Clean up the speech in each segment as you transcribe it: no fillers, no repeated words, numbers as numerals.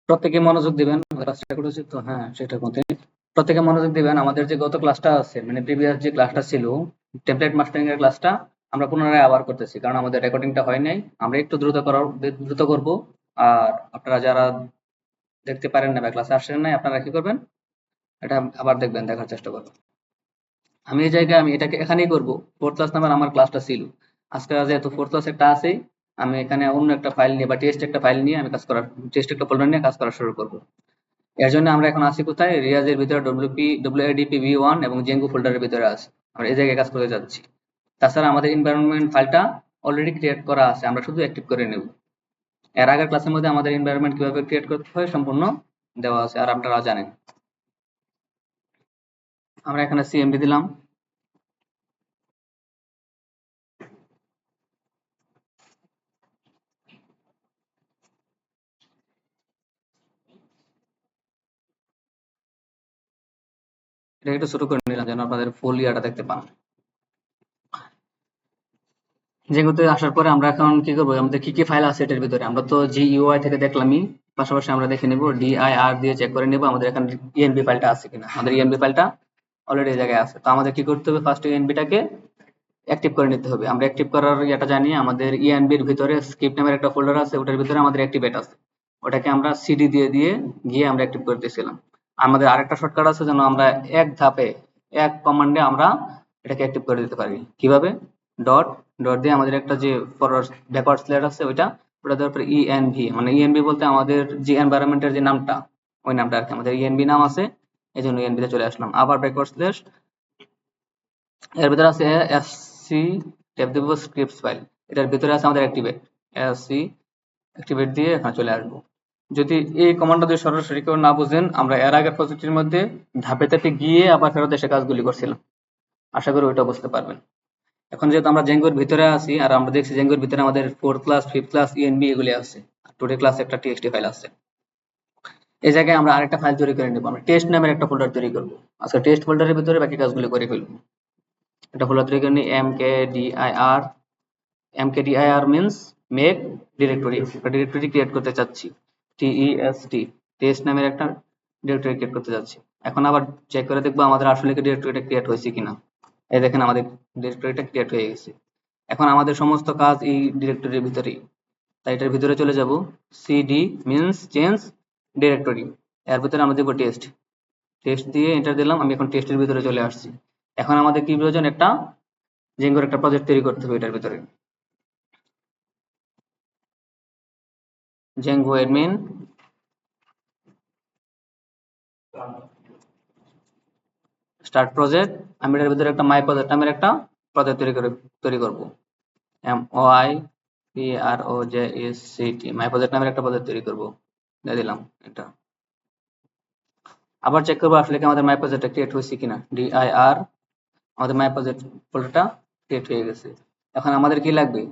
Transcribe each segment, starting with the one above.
প্রত্যেকে মনোযোগ দিবেন। কাজটা করেছি তো, হ্যাঁ সেটার মধ্যে প্রত্যেকে মনোযোগ দিবেন। আমাদের যে গত ক্লাসটা আছে, মানে প্রিভিয়াস যে ক্লাসটা ছিল, টেমপ্লেট মাস্টারিং এর ক্লাসটা, আমরা পুনরায় আবার করতেছি, কারণ আমাদের রেকর্ডিংটা হয় নাই। আমরা একটু দ্রুত করব। আর আপনারা যারা দেখতে পারেন না বা ক্লাসে আসেন নাই, আপনারা কি করবেন, এটা আবার দেখবেন, দেখার চেষ্টা করবেন। আমি এই জায়গায় আমি এটাকে এখানেই করব। ফোর্থ ক্লাস নাম্বার আমার ক্লাসটা ছিল। আজকে যেহেতু ফোর্থ ক্লাস একটা আছে, আমি এখানে অন্য একটা ফাইল নিয়ে বা টেস্ট একটা ফাইল নিয়ে আমি কাজ করার, টেস্ট একটা ফোল্ডার নিয়ে কাজ করা শুরু করব। এর জন্য আমরা এখন আছি কোথায়, রিয়াজের ভিতরে ডব্লিউএডিপি ভি1 এবং জেঙ্গু ফোল্ডারের ভিতরে আছে। আমরা এই জায়গায় কাজ করে যাচ্ছি। তাছাড়া আমাদের এনভায়রনমেন্ট ফাইলটা অলরেডি ক্রিয়েট করা আছে, আমরা শুধু অ্যাক্টিভ করে নেব। এর আগের ক্লাসের মধ্যে আমাদের এনভায়রনমেন্ট কিভাবে ক্রিয়েট করতে হয় সম্পূর্ণ দেওয়া আছে, আর আপনারা জানেন। আমরা এখানে সিএমডি দিলাম। এটা একটু ছোট করে নিলাম যেন আপনাদের ফুল ইয়াটা দেখতে পান। যেগুলোতে আসার পরে আমরা এখন কি করবো, আমাদের কি কি ফাইল আছে এটার ভিতরে। আমরা তো জিইউআই থেকে দেখলামই, পাশাপাশি আমরা দেখে নেব ডিআইআর দিয়ে চেক করে নেব আমাদের এখানে ইএনবি ফাইলটা আছে কিনা। আমাদের ইএনবি ফাইলটা অলরেডি এই জায়গায় আছে, তো আমাদের কি করতে হবে, ফার্স্ট ইএনবিটাকে অ্যাক্টিভ করে নিতে হবে। আমরা অ্যাক্টিভ করার ইয়েটা জানি, আমাদের ইএনবির ভিতরে স্ক্রিপ্ট নামের একটা ফোল্ডার আছে, ওটার ভিতরে আমাদের অ্যাক্টিভেট আছে। ওটাকে আমরা সিডি দিয়ে দিয়ে গিয়ে আমরা অ্যাক্টিভ করতেছিলাম। আমাদের আরেকটা শর্টকাট আছে, যেন আমরা এক ধাপে এক কমান্ডে আমরা এটাকে অ্যাক্টিভ করে দিতে পারি। কিভাবে, ডট ডট দিয়ে আমাদের একটা যে ফরওয়ার্ড ব্যাকওয়ার্ড স্ল্যাশ আছে ওটা দেওয়ার পরে ইএনভি, মানে ইএনভি বলতে আমাদের যে এনভায়রনমেন্টের যে নামটা, ওই নামটা আর কি, আমাদের ইএনভি নাম আছে, এই জন্য ইএনভি তে চলে আসলাম। আবার ব্যাকওয়ার্ড স্ল্যাশ, এর ভিতরে আছে এসসি ট্যাব দেব স্ক্রিপ্টস ফাইল, এটার ভিতরে আছে আমাদের অ্যাক্টিভেট, এসসি অ্যাক্টিভেট দিয়ে এখানে চলে আসবো। যদি এই কমান্ডটা যদি সরাসরি কেউ না বুঝেন, আমরা এর আগের প্রজেক্টের মধ্যে ধাপে ধাপে গিয়ে আবার ফেরত এসে কাজগুলি করছিলাম, আশা করি ওইটা বুঝতে পারবেন। এখন যেহেতু আমরা জেঙ্গোর ভিতরে আছি, আর আমরা দেখছি জেঙ্গোর ভিতরে আমাদের fourth class, fifth class, ENB এগুলি আছে, টুডে ক্লাস একটা টিএক্সটি ফাইল আছে। এই জায়গায় আমরা আরেকটা ফাইল তৈরি করে নেবো, আমরা টেস্ট নামের একটা ফোল্ডার তৈরি করবো। আজকে টেস্ট ফোল্ডারের ভিতরে বাকি কাজগুলো করে ফেলবো। একটা ফোল্ডার তৈরি করে নিই, mkdir মিন্স মেক ডিরেক্টরি, একটা ডিরেক্টরি ক্রিয়েট করতে চাচ্ছি। টেস্ট, টেস্ট নামের একটা ডিরেক্টরি ক্রিয়েট করতে যাচ্ছি। এখন আবার চেক করে দেখবো আমাদের আসলে কি ডিরেক্টরিটা ক্রিয়েট হয়েছে কিনা। এই দেখেন আমাদের ডিরেক্টরিটা ক্রিয়েট হয়ে গেছে। এখন আমাদের সমস্ত কাজ এই ডিরেক্টরির ভিতরেই, তাই এটার ভিতরে চলে যাব। সিডি মিন্স চেঞ্জ ডিরেক্টরি, এর ভিতরে আমরা দেবো টেস্ট। টেস্ট দিয়ে এন্টার দিলাম, আমি এখন টেস্টের ভিতরে চলে আসছি। এখন আমাদের কি প্রয়োজন, একটা জেঙ্গোর একটা প্রজেক্ট তৈরি করতে হবে এটার ভিতরে। জেঙ্গো অ্যাডমিন স্টার্ট প্রজেক্ট, আমি এটার ভিতরে একটা মাই প্রজেক্ট নামের একটা প্রজেক্ট তৈরি করব। MOIPROJECT মাই প্রজেক্ট নামের একটা প্রজেক্ট তৈরি করব, দিয়ে দিলাম এটা। আবার চেক করবো আসলে কি আমাদের মাই প্রজেক্টটা ক্রিয়েট হয়েছে কিনা। ডিআইআর, আমাদের মাই প্রজেক্ট ফোল্ডারটা ক্রিয়েট হয়ে গেছে। এখন আমাদের কি লাগবে,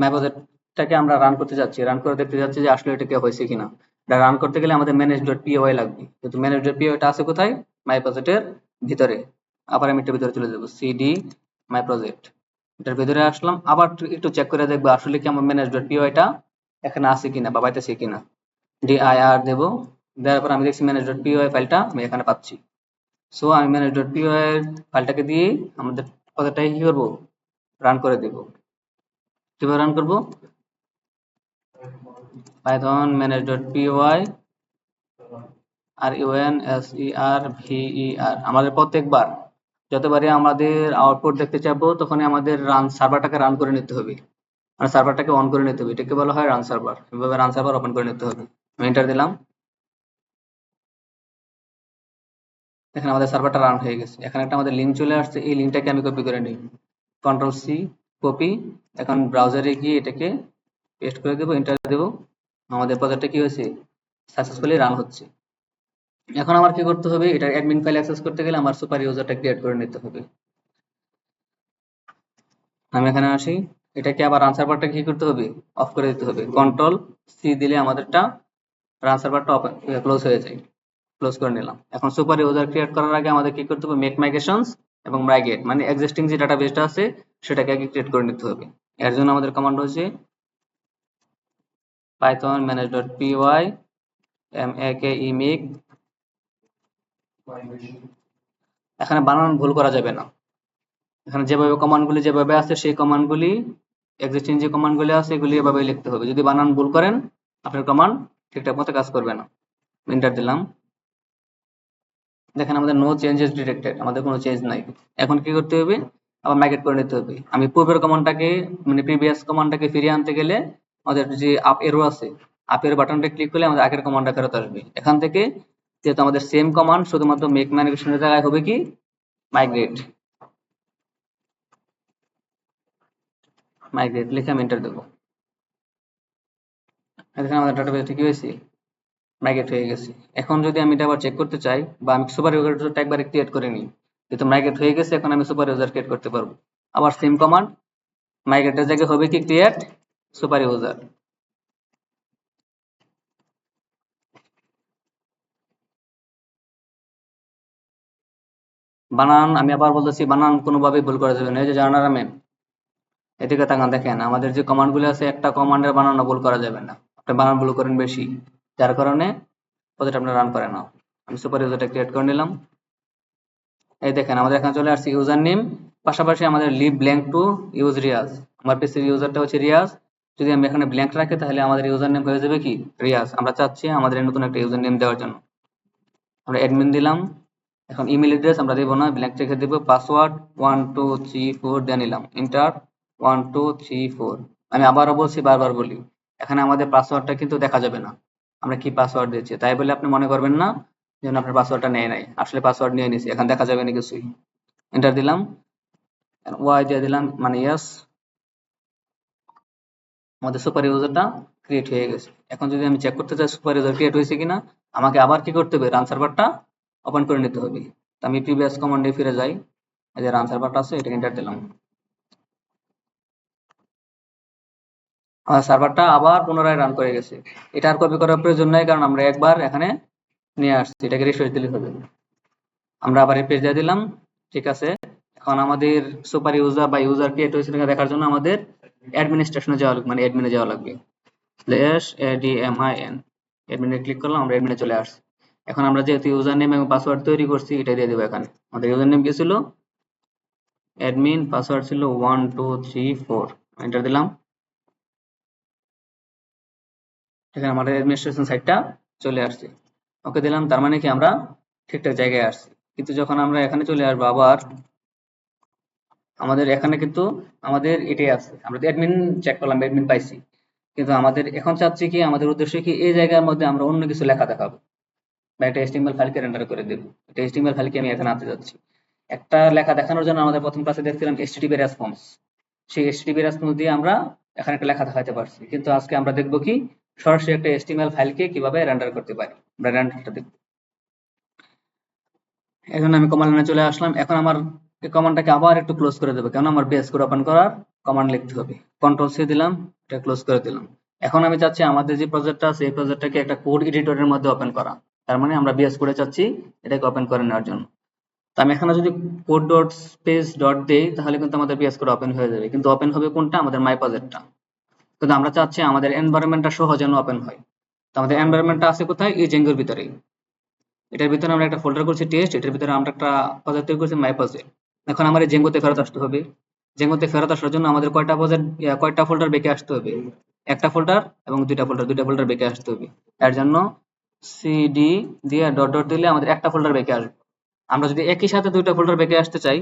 মাই প্রজেক্টটাকে আমরা রান করতে যাচ্ছি, রান করে দেখতে যাচ্ছি যে আসলে এটা কি হয়েছে কিনা। এটা রান করতে গেলে আমাদের manage.py লাগবে, কিন্তু manage.py টা আছে কোথায়, মাই প্রজেক্টের ভিতরে। আবার আমি এটার ভিতরে চলে যাব, সিডি মাই প্রজেক্ট, এটার ভিতরে আসলাম। আবার একটু চেক করে দেখবো আসলে কি আমার manage.py টা এখানে আছে কিনা বা পাইতেছি কিনা। ডিআইআর দেব, দেওয়ার পর আমি দেখছি manage.py ফাইলটা আমি এখানে পাচ্ছি। সো আমি manage.py ফাইলটাকে দিয়ে আমাদের প্রজেক্টটাকে কি করবো, রান করে দেব। কিভাবে রান করব, পাইথন manage.py runserver, আমাদের প্রত্যেকবার যতবারই আমাদের আউটপুট দেখতে চাইবো তখনই আমাদের রান সার্ভারটাকে রান করে নিতে হবে, মানে সার্ভারটাকে অন করে নিতে হবে। এটাকে বলা হয় রান সার্ভার। এভাবে রান সার্ভার ওপেন করে নিতে হবে। আমি এন্টার দিলাম, দেখেন আমাদের সার্ভারটা রান হয়ে গেছে। এখানে একটা আমাদের লিঙ্ক চলে আসছে, এই লিঙ্কটাকে আমি কপি করে নিই, Ctrl+C কপি। এখন ব্রাউজারে গিয়ে এটাকে পেস্ট করে দেবো, এন্টার দেবো। আমাদের প্রজেক্টটা কি হয়েছে, সাকসেসফুলি রান হচ্ছে। এখন আমার কি করতে হবে, এটার অ্যাডমিন ফাইল অ্যাক্সেস করতে গেলে আমার সুপার ইউজারটা ক্রিয়েট করে নিতে হবে। আমি এখানে আসি, এটাকে আবার রান সার্ভারটা কি করতে হবে, অফ করে দিতে হবে। Ctrl+C দিলে আমাদেরটা রান সার্ভারটা ক্লোজ হয়ে যায়। ক্লোজ করে নিলাম। এখন সুপার ইউজার ক্রিয়েট করার আগে আমাদের কি করতে হবে, মেক মাইগ্রেশনস এবং মাইগ্রেট, মানে এক্সিস্টিং যে ডাটাবেসটা আছে সেটাকে আগে ক্রিয়েট করে নিতে হবে। এর জন্য আমাদের কমান্ড হচ্ছে python manage.py MAKE মিক। এখানে বানান ভুল করা যাবে না। এখানে যেভাবে কমান্ডগুলি যেভাবে আছে সেই কমান্ডগুলি এক্সিস্টিং যে কমান্ডগুলি আছে এগুলি এভাবে লিখতে হবে। যদি বানান ভুল করেন আপনার কমান্ড ঠিকঠাক মতো কাজ করবে না। এন্টার দিলাম। দেখেন আমাদের নো চেঞ্জেস ডিটেক্টেড, আমাদের কোনো চেঞ্জ নাই। এখন কি করতে হবে, আবার মাইগ্রেট করে নিতে হবে। আমি পূর্বের কমান্ডটাকে মানে প্রিভিয়াস কমান্ডটাকে ফিরিয়ে আনতে গেলে আমাদের যে আপ এরো আছে, আপ এরো বাটনটা ক্লিক করলে আমাদের আগের কমান্ডটা ফেরত আসবে। এখান থেকে যেহেতু আমাদের সেম কমান্ড, শুধুমাত্র মেক মাইগ্রেশনের জায়গায় হবে কি মাইগ্রেট। মাইগ্রেট লিখে আমি এন্টার দেবো। এখানে আমাদের ডাটাবেসে কি হয়েছে, মাইগ্রেট হয়ে গেছে। এখন যদি আমি এটা আবার চেক করতে চাই বা আমি সুপার ইউজারটা একবারে ক্রিয়েট করে নিই, যেহেতু মাইগ্রেট হয়ে গেছে এখন আমি সুপার ইউজার ক্রিয়েট করতে পারবো। আবার সেম কমান্ড, মাইগ্রেটের জায়গায় হবে কি ক্রিয়েট সুপার ইউজার। বানান আমি আবার বলতেছি, বানান কোনোভাবেই ভুল করা যাবে না। এই যে জার্নারামেন, এদিকে তাকান, দেখেন আমাদের যে কমান্ডগুলো আছে একটা কমান্ডের বানানও ভুল করা যাবে না। আপনি বানান ভুল করেন বেশি, যার কারণে প্রজেক্ট আপনার রান করে না। আমি সুপার ইউজারটা ক্রিয়েট করে নিলাম। এই দেখেন আমাদের এখানে চলে আসছে ইউজার নেম, পাশাপাশি আমাদের leave blank to use Riaz. আমার পিসির ইউজারটা হচ্ছে রিয়াজ। যদি আমি এখানে ব্ল্যাঙ্ক রাখি তাহলে আমাদের ইউজার নেম হয়ে যাবে কি রিয়াজ। আমরা চাচ্ছি আমাদের নতুন একটা ইউজার নেম দেওয়ার জন্য আমরা অ্যাডমিন দিলাম। এখন ইমেল অ্যাড্রেস আমরা দেবো না, ব্ল্যাঙ্ক রেখে দেবো। পাসওয়ার্ড 1 2 3 4 দিয়ে নিলাম, এন্টার 1 2 3 4। আমি আবারও বলছি, বারবার বলি, এখানে আমাদের পাসওয়ার্ডটা কিন্তু দেখা যাবে না আমরা কি পাসওয়ার্ড দিয়েছি। তাই বলে আপনি মনে করবেন না যেন আপনার পাসওয়ার্ডটা নেয় নাই, আসলে পাসওয়ার্ড নিয়ে নিছি, এখন দেখা যাবে না কিছুই। এন্টার দিলাম, ওয়াই দিয়ে দিলাম মানে ইয়েস। আমাদের সুপার ইউজারটা ক্রিয়েট হয়ে গেছে। এখন যদি আমি চেক করতে চাই সুপার ইউজার ক্রিয়েট হয়েছে কিনা, আমাকে আবার কি করতে হবে, রান সার্ভারটা ওপেন করে নিতে হবে। তো আমি প্রিভিয়াস কমান্ডে ফিরে যাই, এই যে রান সার্ভারটা আছে এটা এন্টার দিলাম। আমার সার্ভারটা আবার পুনরায় রান করে গেছে। এটা আর কপি করার প্রয়োজন নাই, কারণ আমরা একবার এখানে নিয়ে আসছি, এটাকে রিফ্রেশ দিলে হবে। আমরা আবার রিফ্রেশ দিয়ে দিলাম, ঠিক আছে। এখন আমাদের সুপার ইউজার বা ইউজার ক্রিয়েট হয়েছে কিনা দেখার জন্য আমাদের অ্যাডমিনিস্ট্রেশনে যাওয়া লাগবে, মানে অ্যাডমিনে যাওয়া লাগবে। /admin অ্যাডমিনে ক্লিক করলাম, আমরা অ্যাডমিনে চলে আসছি। এখন আমরা যেহেতু ইউজার নেম এবং পাসওয়ার্ড তৈরি করছি এটা দিয়ে দেবো। এখানে আমাদের ইউজার নেম কি ছিল, অ্যাডমিন, পাসওয়ার্ড ছিল 1 2 3 4, এন্টার দিলাম। এখানে আমাদের অ্যাডমিনিস্ট্রেশন সাইটটা চলে আসছে, ওকে দিলাম। তার মানে কি আমরা ঠিকঠাক জায়গায় আসছি। কিন্তু যখন আমরা এখানে চলে আসবো আবার আমাদের এখানে কিন্তু আমাদের এটাই আছে, আমরা অ্যাডমিন চেক করলাম, অ্যাডমিন পাইছি, কিন্তু আমাদের এখন চাচ্ছি কি, আমাদের উদ্দেশ্য কি এই জায়গার মধ্যে আমরা অন্য কিছু লেখা দেখাবো বা একটা HTML ফাইলকে রেন্ডার করে দেবো। একটা HTML ফাইলকে আমি এখানে আনতে যাচ্ছি। একটা লেখা দেখানোর জন্য আমাদের প্রথম ক্লাসে দেখছিলাম HTTP রেসপন্স। সেই HTTP রেসপন্স দিয়ে আমরা এখানে একটা লেখা দেখাতে পারছি, কিন্তু আজকে আমরা দেখবো কি সরাসরি একটা HTML ফাইলকে কিভাবে রেন্ডার করতে পারি। আমরা রেন্ডারটা দেখব। এখন আমি কমান্ড লাইনে চলে আসলাম। এখন আমার এই কমান্ডটাকে আবার একটু ক্লোজ করে দেবো, কেন আমার বেস কোড ওপেন করার কমান্ড লিখতে হবে। কন্ট্রোল-C দিলাম, এটা ক্লোজ করে দিলাম। এখন আমি চাচ্ছি আমাদের যে প্রজেক্টটা আছে এই প্রজেক্টটাকে একটা কোড এডিটরের মধ্যে ওপেন করা। তার মানে আমরা বিএস কোডে চাচ্ছি এটাকে ওপেন করে নেওয়ার জন্য। তো আমি এখানে যদি কোড ডট স্পেস ডট দেই তাহলে কিন্তু আমাদের বিএস কোড ওপেন হয়ে যাবে, কিন্তু ওপেন হবে কোনটা, আমাদের মাই প্রজেক্টটা। কিন্তু আমরা চাচ্ছি আমাদের এনভায়রনমেন্টটা সহ যেন ওপেন হয়। তো আমাদের এনভায়রনমেন্টটা আছে কোথায়, এই জেঙ্গোর ভিতরেই। এটার ভিতরে আমরা একটা ফোল্ডার করছি টেস্ট, এটার ভিতরে আমরা একটা প্রজেক্ট তৈরি করছি মাই প্রজেক্ট। এখন আমার এই জেঙ্গোতে ফেরত আসতে হবে। জেঙ্গোতে ফেরত আসার জন্য আমাদের কয়টা প্রজেক্ট, কয়টা ফোল্ডার বেঁকে আসতে হবে, একটা ফোল্ডার এবং দুইটা ফোল্ডার বেঁকে আসতে হবে। এর জন্য সিডি দিয়ে ডট ডট দিলে আমাদের একটা ফোল্ডার বেঁকে আসবে। আমরা যদি একই সাথে দুইটা ফোল্ডার বেঁকে আসতে চাই,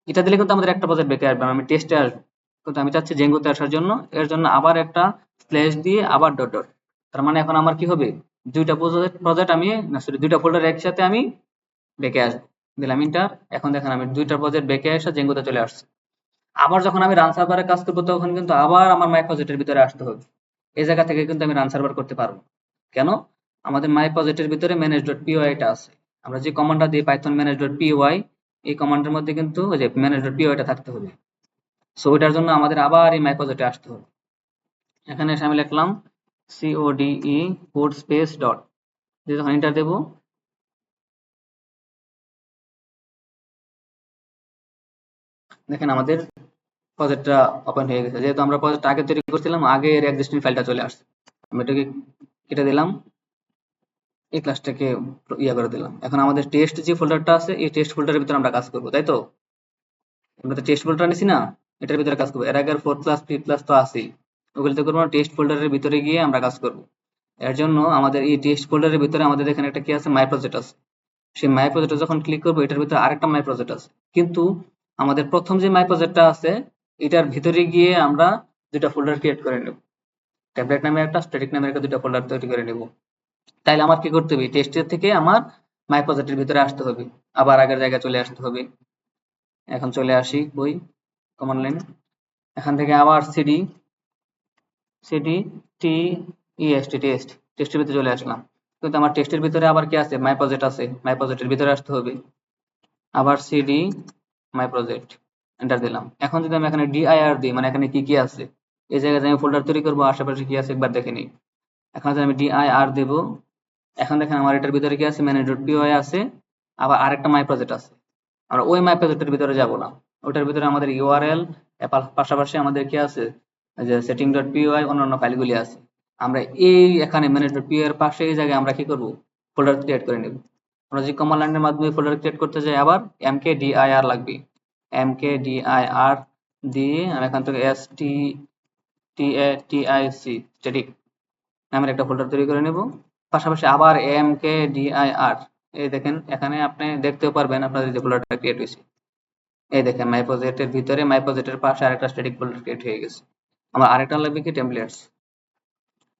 এটা দিলে কিন্তু আমাদের একটা প্রজেক্ট বেঁকে আসবে, আমি টেস্টে আসবো। কিন্তু আমি চাচ্ছি জেঙ্গোতে আসার জন্য, এর জন্য আবার একটা স্ল্যাশ দিয়ে আবার ডট ডট। তার মানে এখন আমার কি হবে, দুইটা প্রজেক্ট আমি না সরি দুইটা ফোল্ডার একসাথে আমি বেঁকে আসবো। দিলাম ইন্টার। এখন দেখেন আমি দুইটা প্রজেক্ট বেঁকে আসা জেঙ্গোতে চলে আসছে। আবার যখন আমি রান সার্ভারে কাজ করবো তখন কিন্তু আবার আমার মাই প্রজেক্টের ভিতরে আসতে হবে। এই জায়গা থেকে কিন্তু আমি রান সার্ভার করতে পারবো। কেন, আমাদের মাই প্রজেক্টের ভিতরে ম্যানেজ ডট পিওয়াই টা আছে। আমরা যে কমান্ডটা দিই পাইথন ম্যানেজ ডট পিওয়াই, এই কমান্ডের মধ্যে কিন্তু ওই যে ম্যানেজ ডট পিওয়াই টা থাকতে হবে। সো ওইটার জন্য আমাদের আবার এই মাই প্রজেক্টে আসতে হবে। এখানে এসে আমি লিখলাম code কোড স্পেস ডট, দিয়ে যখন এন্টার দেবো দেখেন আমাদের প্রজেক্টটা ওপেন হয়ে গেছে। যেহেতু আমরা প্রজেক্ট আগে তৈরি করছিলাম, আগে এর এক্সিস্টিং ফাইলটা চলে আসছে। আমি এটাকে কেটে দিলাম। এই ক্লাসটাকে করে দিলাম। এখন আমাদের টেস্ট যে ফোল্ডারটা আছে এই টেস্ট ফোল্ডারের ভিতরে আমরা কাজ করবো, তাই তো? আমরা তো টেস্ট ফোল্ডার নিছি না, এটার ভিতরে কাজ করবো। এর আগে 4 ক্লাস 3 ক্লাস তো আছেই, ওগুলোতে করবো না, টেস্ট ফোল্ডারের ভিতরে গিয়ে আমরা কাজ করব। এর জন্য আমাদের এই টেস্ট ফোল্ডারের ভিতরে আমাদের এখানে একটা কি আছে, মাই প্রজেক্ট আছে। সেই মাই প্রজেক্টে যখন ক্লিক করবো এটার ভিতরে আরেকটা মাই প্রজেক্ট আছে, কিন্তু আমাদের প্রথম যে মাই প্রজেক্টটা আছে এটার ভিতরে গিয়ে আমরা দুটা ফোল্ডার ক্রিয়েট করে নেব। ট্যাবলেট নামে একটা, স্ট্যাটিক নামে একটা, দুটা ফোল্ডার তৈরি করে নেব। তাইলে আমার কি করতে হবে, টেস্টের থেকে আমার মাই প্রজেক্টের ভিতরে আসতে হবে, আবার আগের জায়গায় চলে আসতে হবে। এখন চলে আসি বই কমান্ড লাইন, এখান থেকে আবার সিডি সিডি টি ইএসটি টেস্ট, টেস্টের ভিতরে চলে আসলাম। কিন্তু আমার টেস্টের ভিতরে আবার কি আছে, মাই প্রজেক্ট আছে, মাই প্রজেক্টের ভিতরে আসতে হবে। আবার সিডি মাই প্রজেক্ট, এন্টার দিলাম। এখন যদি আমি এখানে ডিআইআর দিই, মানে এখানে কি কি আছে, এই জায়গায় আমি ফোল্ডার তৈরি করবো, আশেপাশে কি আছে একবার দেখে নিই। এখন যদি আমি ডিআইআর দেব, এখন দেখেন আমার এটার ভিতরে কি আছে, ম্যানেজ.py আছে, আবার আরেকটা মাই প্রজেক্ট আছে। আমরা ওই মাই প্রজেক্টের ভিতরে যাব না, ওটার ভিতরে আমাদের ইউআরএল, পাশাপাশি আমাদের কি আছে, যে setting.py অন্যান্য ফাইলগুলি আছে। আমরা এই এখানে manage.py এর পাশে এই জায়গায় আমরা কি করব, ফোল্ডার ক্রিয়েট করে নেব। আমরা যে কমান্ড লাইনের মাধ্যমে ফোল্ডার ক্রিয়েট করতে যাই, আবার mkdir লাগবে। mkdir দিয়ে আমি এখান থেকে static নামের একটা ফোল্ডার তৈরি করে নেব। পাশাপাশি আবার mkdir, এই দেখেন এখানে আপনি দেখতেও পারবেন আপনাদের যে ফোল্ডারটা ক্রিয়েট হয়েছে। এই দেখেন মাই প্রজেক্টের ভিতরে মাই প্রজেক্টের পাশে আরেকটা স্ট্যাটিক ফোল্ডার ক্রিয়েট হয়ে গেছে। আমার আরেকটা লাগবে কি, টেমপ্লেটস,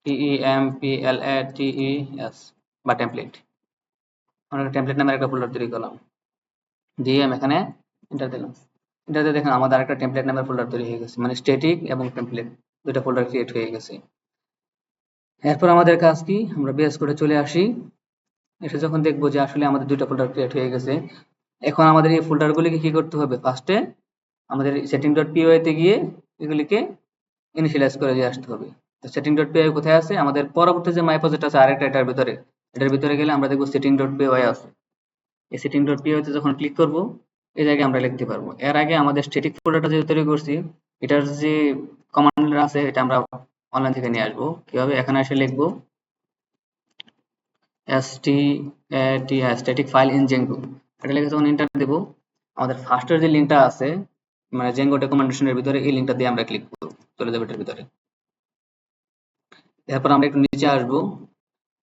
TEMPLATES বা টেমপ্লেট। আমরা টেমপ্লেট নামের একটা ফোল্ডার তৈরি করলাম, দিয়ে আমি এখানে এন্টার দিলাম। এটাতে দেখেন আমাদের আরেকটা টেমপ্লেট নামের ফোল্ডার তৈরি হয়ে গেছে, মানে স্ট্যাটিক এবং টেমপ্লেট দুটো ফোল্ডার ক্রিয়েট হয়ে গেছে। এরপর আমাদের কাজ কি, আমরা বেস করে চলে আসি, এসে যখন দেখবো যে আসলে আমাদের দুইটা ফোল্ডার ক্রিয়েট হয়ে গেছে, এখন আমাদের এই ফোল্ডারগুলিকে কি করতে হবে, ফার্স্টে আমাদের setting.py তে গিয়ে এগুলিকে ইনিশিয়ালাইজ করে দিয়ে আসতে হবে। তো setting.py কোথায় আছে, আমাদের পরবর্তী যে মাই প্রজেক্ট আছে আরেকটা এটার ভিতরে গেলে আমরা দেখবো setting.py আছে। এই setting.py তে যখন ক্লিক করব এই জায়গায় আমরা লিখতে পারবো। এর আগে আমাদের স্ট্যাটিক ফোল্ডারটা যে তৈরি করছি এটার যে কমান্ড আছে এটা আমরা অনলাইন থেকে নিয়ে আসবো। কিভাবে, এখানে এসে লিখবো স্ট্যাটিক ফাইল ইন জেঙ্গো, এটা লিখে যখন এন্টার দেব, আমাদের ফার্স্টের যে লিঙ্কটা আছে মানে জেঙ্গো ডকুমেন্টেশনের ভিতরে, এই লিঙ্কটা দিয়ে আমরা ক্লিক করব, চলে যাবে এটার ভিতরে। এরপর আমরা একটু নিচে আসবো,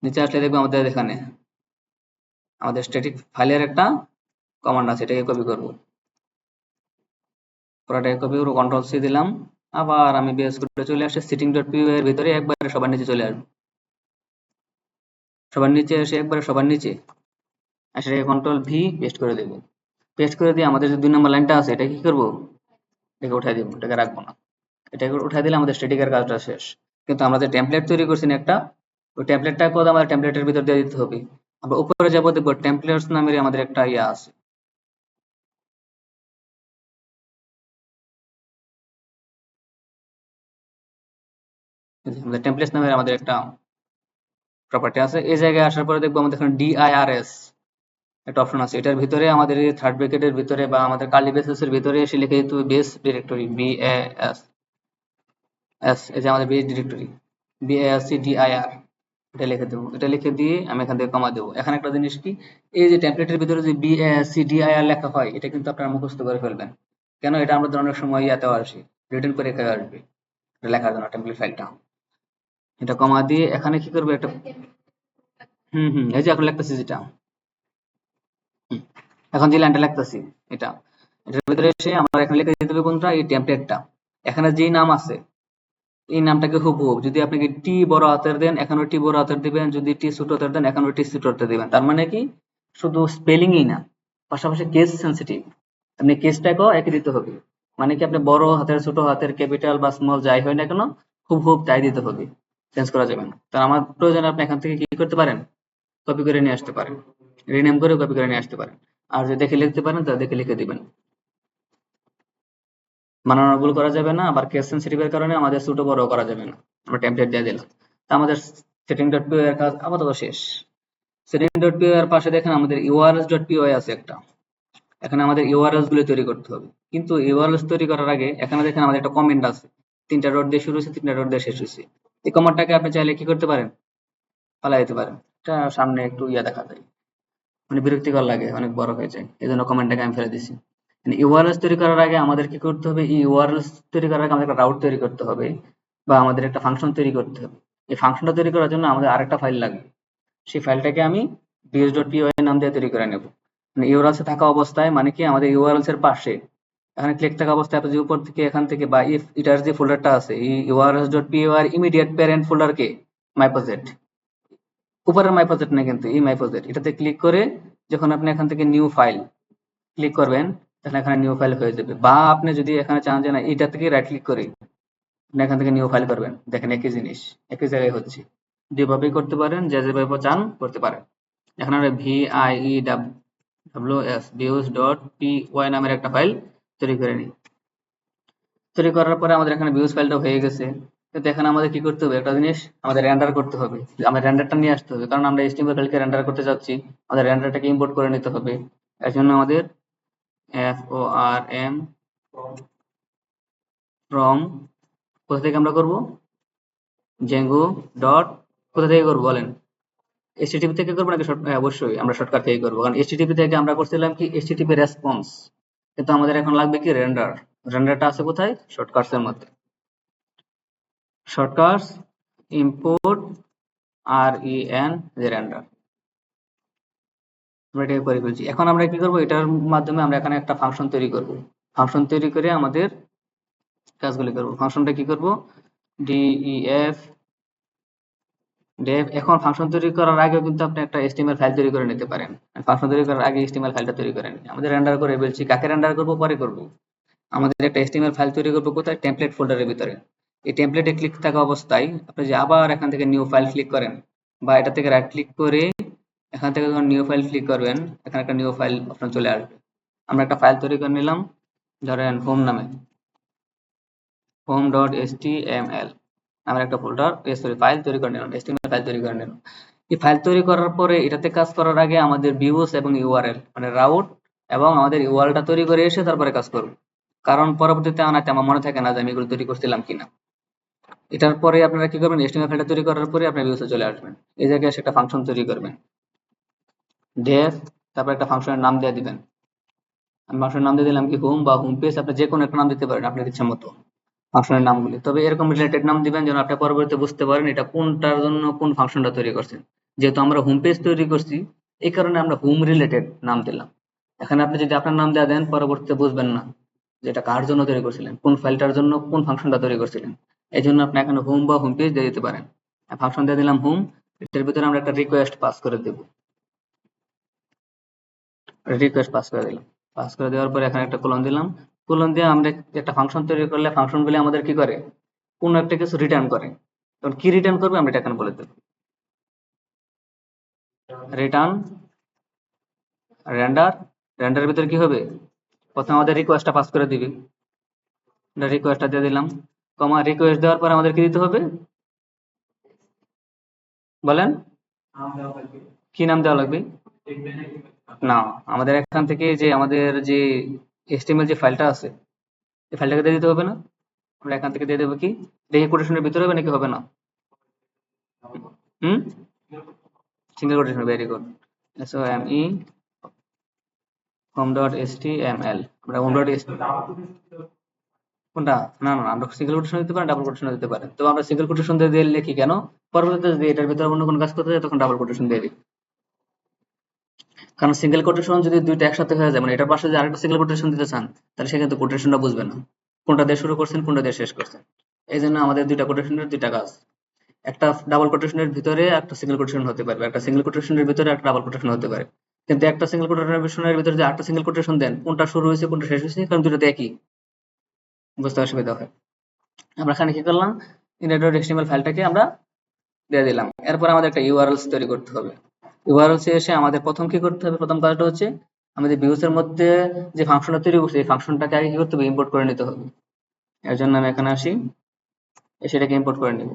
নিচে আসলে দেখবো আমাদের এখানে আমাদের স্ট্যাটিক ফাইলের একটা কমান্ড আছে, এটাকে কপি করব, পুরোটাকে কপি করব, কন্ট্রোল সি দিলাম। আবার আমি বেস করে চলে আসে setting.py এর ভিতরে একবারে সবার নিচে চলে আসবো, সবার নিচে এসে একবারে সবার নিচে আসলে কন্ট্রোল ভি পেস্ট করে দেব। পেস্ট করে দিয়ে আমাদের যে 2 নম্বর লাইনটা আছে এটা কি করব, এটাকে উঠাই দেব, এটাকে রাখবো না। এটাকে উঠাই দিলে আমাদের স্ট্যাটিকের কাজটা শেষ। কিন্তু আমরা যে টেমপ্লেট তৈরি করছি একটা, ওই টেমপ্লেটটা কোড আমাদের টেমপ্লেটের ভিতর দিয়ে দিতে হবে। আমরা উপরে যাব, দেখব টেমপ্লেটস নামের আমাদের একটা ইয়া আছে, আমাদের টেমপ্লেটস নামের আমাদের একটা প্রপার্টি আছে। এই জায়গায় আসার পরে দেখবো আমাদের এখানে ডিআইআরএস একটা অপশন আছে, এটার ভিতরে আমাদের এই থার্ড ব্র্যাকেটের ভিতরে বা আমাদের কার্লি ব্রেসেসের ভিতরে এসে লিখে দিতে হবে বেস ডিরেক্টরি, BAS, এই যে আমাদের বেস ডিরেক্টরি BASCDIR, এটা লিখে দেবো। এটা লিখে দিয়ে আমি এখান থেকে কমা দেবো। এখানে একটা জিনিস কি, এই যে টেমপ্লেটের ভিতরে যে BASCDIR লেখা হয় এটা কিন্তু আপনারা মুখস্থ করে ফেলবেন। কেন, এটা আমাদের অনেক সময় ইয়াতেও আসে, রিটার্ন করে রেখে আসবে লেখার জন্য টেমপ্লেট ফাইলটা। এটা কমা দিয়ে এখানে কি করবে, একটা এই যে এখন লিখতেছি যেটা, এখন যে লাইনটা লিখতেছি এটা, এটার ভিতরে এসে আমরা এখানে লিখে দিতে হবে কোনটা, এই টেমপ্লেটটা। এখানে যেই নাম আছে এই নামটাকে হুবহু, যদি আপনি টি বড় হাতের দেন এখানেও টি বড় হাতের দিবেন, যদি টি ছোট হাতের দেন এখানেও টি ছোট হাতের দিবেন। তার মানে কি, শুধু স্পেলিংই না, পাশাপাশি কেস সেন্সিটিভ, আপনি কেসটাকেও একই দিতে হবে। মানে কি, আপনি বড় হাতের, ছোট হাতের, ক্যাপিটাল বা স্মল যাই হয় না কেন হুবহু তাই দিতে হবে, চেঞ্জ করা যাবে না। তার আমার প্রয়োজনে আপনি এখান থেকে কি করতে পারেন, কপি করে নিয়ে আসতে পারেন, রিনেম করে কপি করে নিয়ে আসতে পারেন। আর যদি দেখে লিখতে পারেন তা দেখে লিখে দিবেন, বানানোর ভুল করা যাবে না। আবার কেস সেন্সিটিভের কারণে আমাদের ছোট বড় করা যাবে না। আমরা টেমপ্লেট দিয়ে দিলাম, তা আমাদের setting.py এর কাজ আপাতত শেষ। setting.py এর পাশে দেখেন আমাদের urls.py আছে একটা, এখানে আমাদের ইউআরএলস গুলো তৈরি করতে হবে। কিন্তু ইউআরএলস তৈরি করার আগে এখানে দেখেন আমাদের একটা কমেন্ট আছে, 3টা ডট দিয়ে শুরু হয়েছে, 3টা ডট দিয়ে শেষ হয়েছে। এই কমেন্টটাকে আপনি চাইলে কি করতে পারেন, ফালাই দিতে পারেন। এটা সামনে একটু দেখা যায়, মানে বিরক্তিকর লাগে, অনেক বড় হয়ে যায়, এই জন্য কমেন্টটাকে আমি ফেলে দিছি। ইউআরএলস তৈরি করার আগে আমাদের কি করতে হবে, এই ইউআরএলস তৈরি করার আগে আমাদের একটা রাউট তৈরি করতে হবে, বা আমাদের একটা ফাংশন তৈরি করতে হবে। এই ফাংশনটা তৈরি করার জন্য আমাদের আরেকটা ফাইল লাগবে। সেই ফাইলটাকে আমি bs.py নাম দিয়ে তৈরি করে নেব। মানে ইউআরএলস এ থাকা অবস্থায়, মানে কি আমাদের ইউআরএলস এর পাশে এখানে ক্লিক থাকা অবস্থায় আপনি যে উপর থেকে এখান থেকে, বা ইফ এটার যে ফোল্ডারটা আছে এই ইউআরএলস.py এর immediate parent folder K, my project, উপরের মাই প্রজেক্ট না কিন্তু এই মাই প্রজেক্ট, এটাতে ক্লিক করে যখন আপনি এখান থেকে নিউ ফাইল ক্লিক করবেন, তাহলে এখানে নিউ ফাইল হয়ে যাবে। বা আপনি যদি এখানে চান যে না এটা থেকে রাইট ক্লিক করে আপনি এখান থেকে নিউ ফাইল করবেন, দেখেন একই জিনিস একই জায়গায় হচ্ছে। দুইভাবেই করতে পারেন, যে যেভাবে চান করতে পারেন। এখন আমরা views.py নামের একটা ফাইল তৈরি করে নিই। তৈরি করার পরে আমাদের এখানে ভিউজ ফাইলটা হয়ে গেছে। কিন্তু এখানে আমাদের কি করতে হবে, একটা জিনিস আমাদের রেন্ডার করতে হবে, আমাদের রেন্ডারটা নিয়ে আসতে হবে, কারণ আমরা এইচটিএমএল ফাইলকে রেন্ডার করতে যাচ্ছি, আমাদের রেন্ডারটাকে ইম্পোর্ট করে নিতে হবে। এর জন্য আমাদের form from, কোথা থেকে আমরা করব, Django ডট, কোথা থেকে করবো বলেন, HTTP থেকে করবো নাকি অবশ্যই আমরা শর্টকাট থেকে করবো, কারণ HTTP থেকে আমরা করছিলাম কি HTTP রেসপন্স, কিন্তু আমাদের এখন লাগবে কি রেন্ডার। রেন্ডারটা আছে কোথায়, শর্টকাটস এর মধ্যে। শর্টকাটস ইম্পোর্ট REN যে রেন্ডার, আমরা এটাকে করে ফেলছি। এখন আমরা কি করব, এটার মাধ্যমে আমরা এখানে একটা ফাংশন তৈরি করব। ফাংশন তৈরি করে আমাদের কাজগুলি করব। ফাংশনটা কি করব, def ডেভ। এখন ফাংশন তৈরি করার আগেও কিন্তু আপনি একটা HTML ফাইল তৈরি করে নিতে পারেন। ফাংশন তৈরি করার আগে HTML ফাইলটা তৈরি করে নিই। আমাদের রেন্ডার করে ফেলছি, কাকে রেন্ডার করব পরে করব। আমাদের একটা HTML ফাইল তৈরি করব কোথায়, টেমপ্লেট ফোল্ডারের ভিতরে। এই টেমপ্লেটে ক্লিক থাকা অবস্থায় আপনি যে আবার এখান থেকে নিউ ফাইল ক্লিক করেন, বা এটা থেকে রাইট ক্লিক করে এখান থেকে যখন নিউ ফাইল ক্লিক করবেন, এখানে একটা নিউ ফাইল অপশন চলে আসবে। আমরা একটা ফাইল তৈরি করে নিলাম, ধরেন হোম নামে, home.html নামের একটা ফোল্ডার, সরি ফাইল তৈরি করে নিলাম, HTML ফাইল তৈরি করে নিলাম। এই ফাইল তৈরি করার পরে এটাতে কাজ করার আগে আমাদের ভিউস এবং ইউআরএল, মানে রাউট এবং আমাদের ইউআরএলটা তৈরি করে এসে তারপরে কাজ করব, কারণ পরবর্তীতে আনাতে আমার মনে থাকে না যে আমি এগুলো তৈরি করছিলাম কিনা। এটার পরে আপনারা কি করবেন, HTML ফাইলটা তৈরি করার পরে আপনার ভিউসে চলে আসবেন, এই জায়গায় এসে একটা ফাংশন তৈরি করবেন ডেফ, তারপর একটা ফাংশনের নাম দিয়ে দিবেন। আমি ফাংশনের নাম দিয়ে দিলাম কি হোম বা হোম পেজ, আপনি যে কোনো একটা নাম দিতে পারেন আপনার ইচ্ছা মতো ফাংশনের নামগুলি, তবে এরকম রিলেটেড নাম দিবেন যেন আপনি পরবর্তীতে বুঝতে পারেন এটা কোনটার জন্য কোন ফাংশনটা তৈরি করছেন। যেহেতু আমরা হোম পেজ তৈরি করছি, এই কারণে আমরা হোম রিলেটেড নাম দিলাম। এখানে আপনি যদি আপনার নাম দেওয়া দেন, পরবর্তীতে বুঝবেন না যে এটা কার জন্য তৈরি করছিলেন, কোন ফাইলটার জন্য কোন ফাংশনটা তৈরি করছিলেন। এই জন্য আপনি এখানে হোম বা হোম পেজ দিয়ে দিতে পারেন। ফাংশন দিয়ে দিলাম হোম, এটার ভিতরে আমরা একটা রিকোয়েস্ট পাস করে দেব, রিকোয়েস্ট পাস করে দিলাম। পাস করে দেওয়ার পরে এখানে একটা কোলন দিলাম। কোলন দিয়ে আমরা একটা ফাংশন তৈরি করলে ফাংশনগুলি আমাদের কি করে, কোনো একটা কিছু রিটার্ন করে। তখন কি রিটার্ন করবে আমরা এটা এখানে বলে দেব, রিটার্ন রেন্ডার। রেন্ডারের ভিতরে কি হবে, প্রথমে আমাদের রিকোয়েস্টটা পাস করে দিবে, রিকোয়েস্টটা দিয়ে দিলাম, কমা রিকোয়েস্ট দেওয়ার পরে আমাদের কি দিতে হবে বলেন, কি নাম দেওয়া লাগবে, না আমাদের এখান থেকে যে আমাদের যে HTML যে ফাইলটা আছে এই ফাইলটাকে দিয়ে দিতে হবে না, আমরা এখান থেকে দিয়ে দেবো কি, দেখি কোটেশনের ভিতরে হবে নাকি হবে না, হুম, single quotation, very good. SOME home.html, আমরা কোনটা, না না আমরা সিঙ্গেল কোটেশন দিতে পারেন, ডাবল কোটেশন দিতে পারেন, তো আমরা সিঙ্গেল কোটেশন দিয়ে দিয়ে লিখি কেন, পরবর্তীতে যদি এটার ভিতরে অন্য কোনো কাজ করতে যায় তখন ডাবল কোটেশন দিয়ে দিই। কারণ সিঙ্গেল কোটেশন যদি দুইটা একসাথে হয়ে যায়, মানে এটার পাশে যদি আরেকটা সিঙ্গেল কোটেশন দিতে চান, তাহলে সে কিন্তু কোটেশনটা বুঝবে না কোনটা দিয়ে শুরু করছেন কোনটা দিয়ে শেষ করছেন। এই জন্য আমাদের দুইটা কোটেশনের দুইটা কাজ, একটা ডাবল কোটেশনের ভিতরে একটা সিঙ্গেল কোটেশন হতে পারবে, একটা সিঙ্গেল কোটেশনের ভিতরে একটা ডাবল কোটেশন হতে পারে। কিন্তু একটা সিঙ্গেল কোটেশনের ভিতরে যে আটটা সিঙ্গেল কোটেশন দেন, কোনটা শুরু হয়েছে কোনটা শেষ হয়েছে, কারণ দুটোতে একই, বুঝতে অসুবিধা হয়। আমরা এখানে কি করলাম, index.html ফাইলটাকে আমরা দিয়ে দিলাম। এরপর আমাদের একটা ইউআরএলস তৈরি করতে হবে। ইউআরএলস এসে আমাদের প্রথম কি করতে হবে, প্রথম কাজটা হচ্ছে আমাদের ভিউস এর মধ্যে যে ফাংশনটা তৈরি করছি এই ফাংশনটাকে আগে কি করতে হবে, ইম্পোর্ট করে নিতে হবে। এর জন্য আমি এখানে আসি, সেটাকে ইম্পোর্ট করে নিব।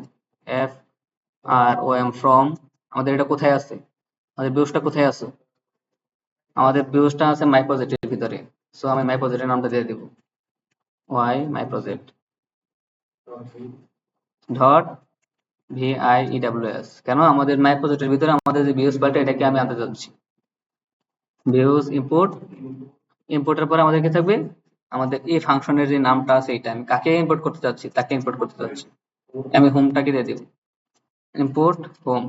from আমাদের এটা কোথায় আছে, আমাদের ভিউসটা কোথায় আছে, আমাদের ভিউসটা আছে মাই প্রজেক্টের ভিতরে। সো আমি মাই প্রজেক্টের নামটা দিয়ে দেব, মাই প্রজেক্ট ডট VIEWS। কেন আমাদের মাই প্রজেক্টের ভিতরে আমাদের যে ভিউজ ফাইলটা এটাকে আমি আনতে যাচ্ছি। ভিউজ ইম্পোর্ট, ইম্পোর্টের পরে আমাদের কি থাকবে, আমাদের এই ফাংশনের যে নামটা আছে এটা আমি কাকে ইম্পোর্ট করতে চাচ্ছি তাকে ইম্পোর্ট করতে চাচ্ছি। আমি হোমটাকে দিয়ে দেব, ইম্পোর্ট হোম।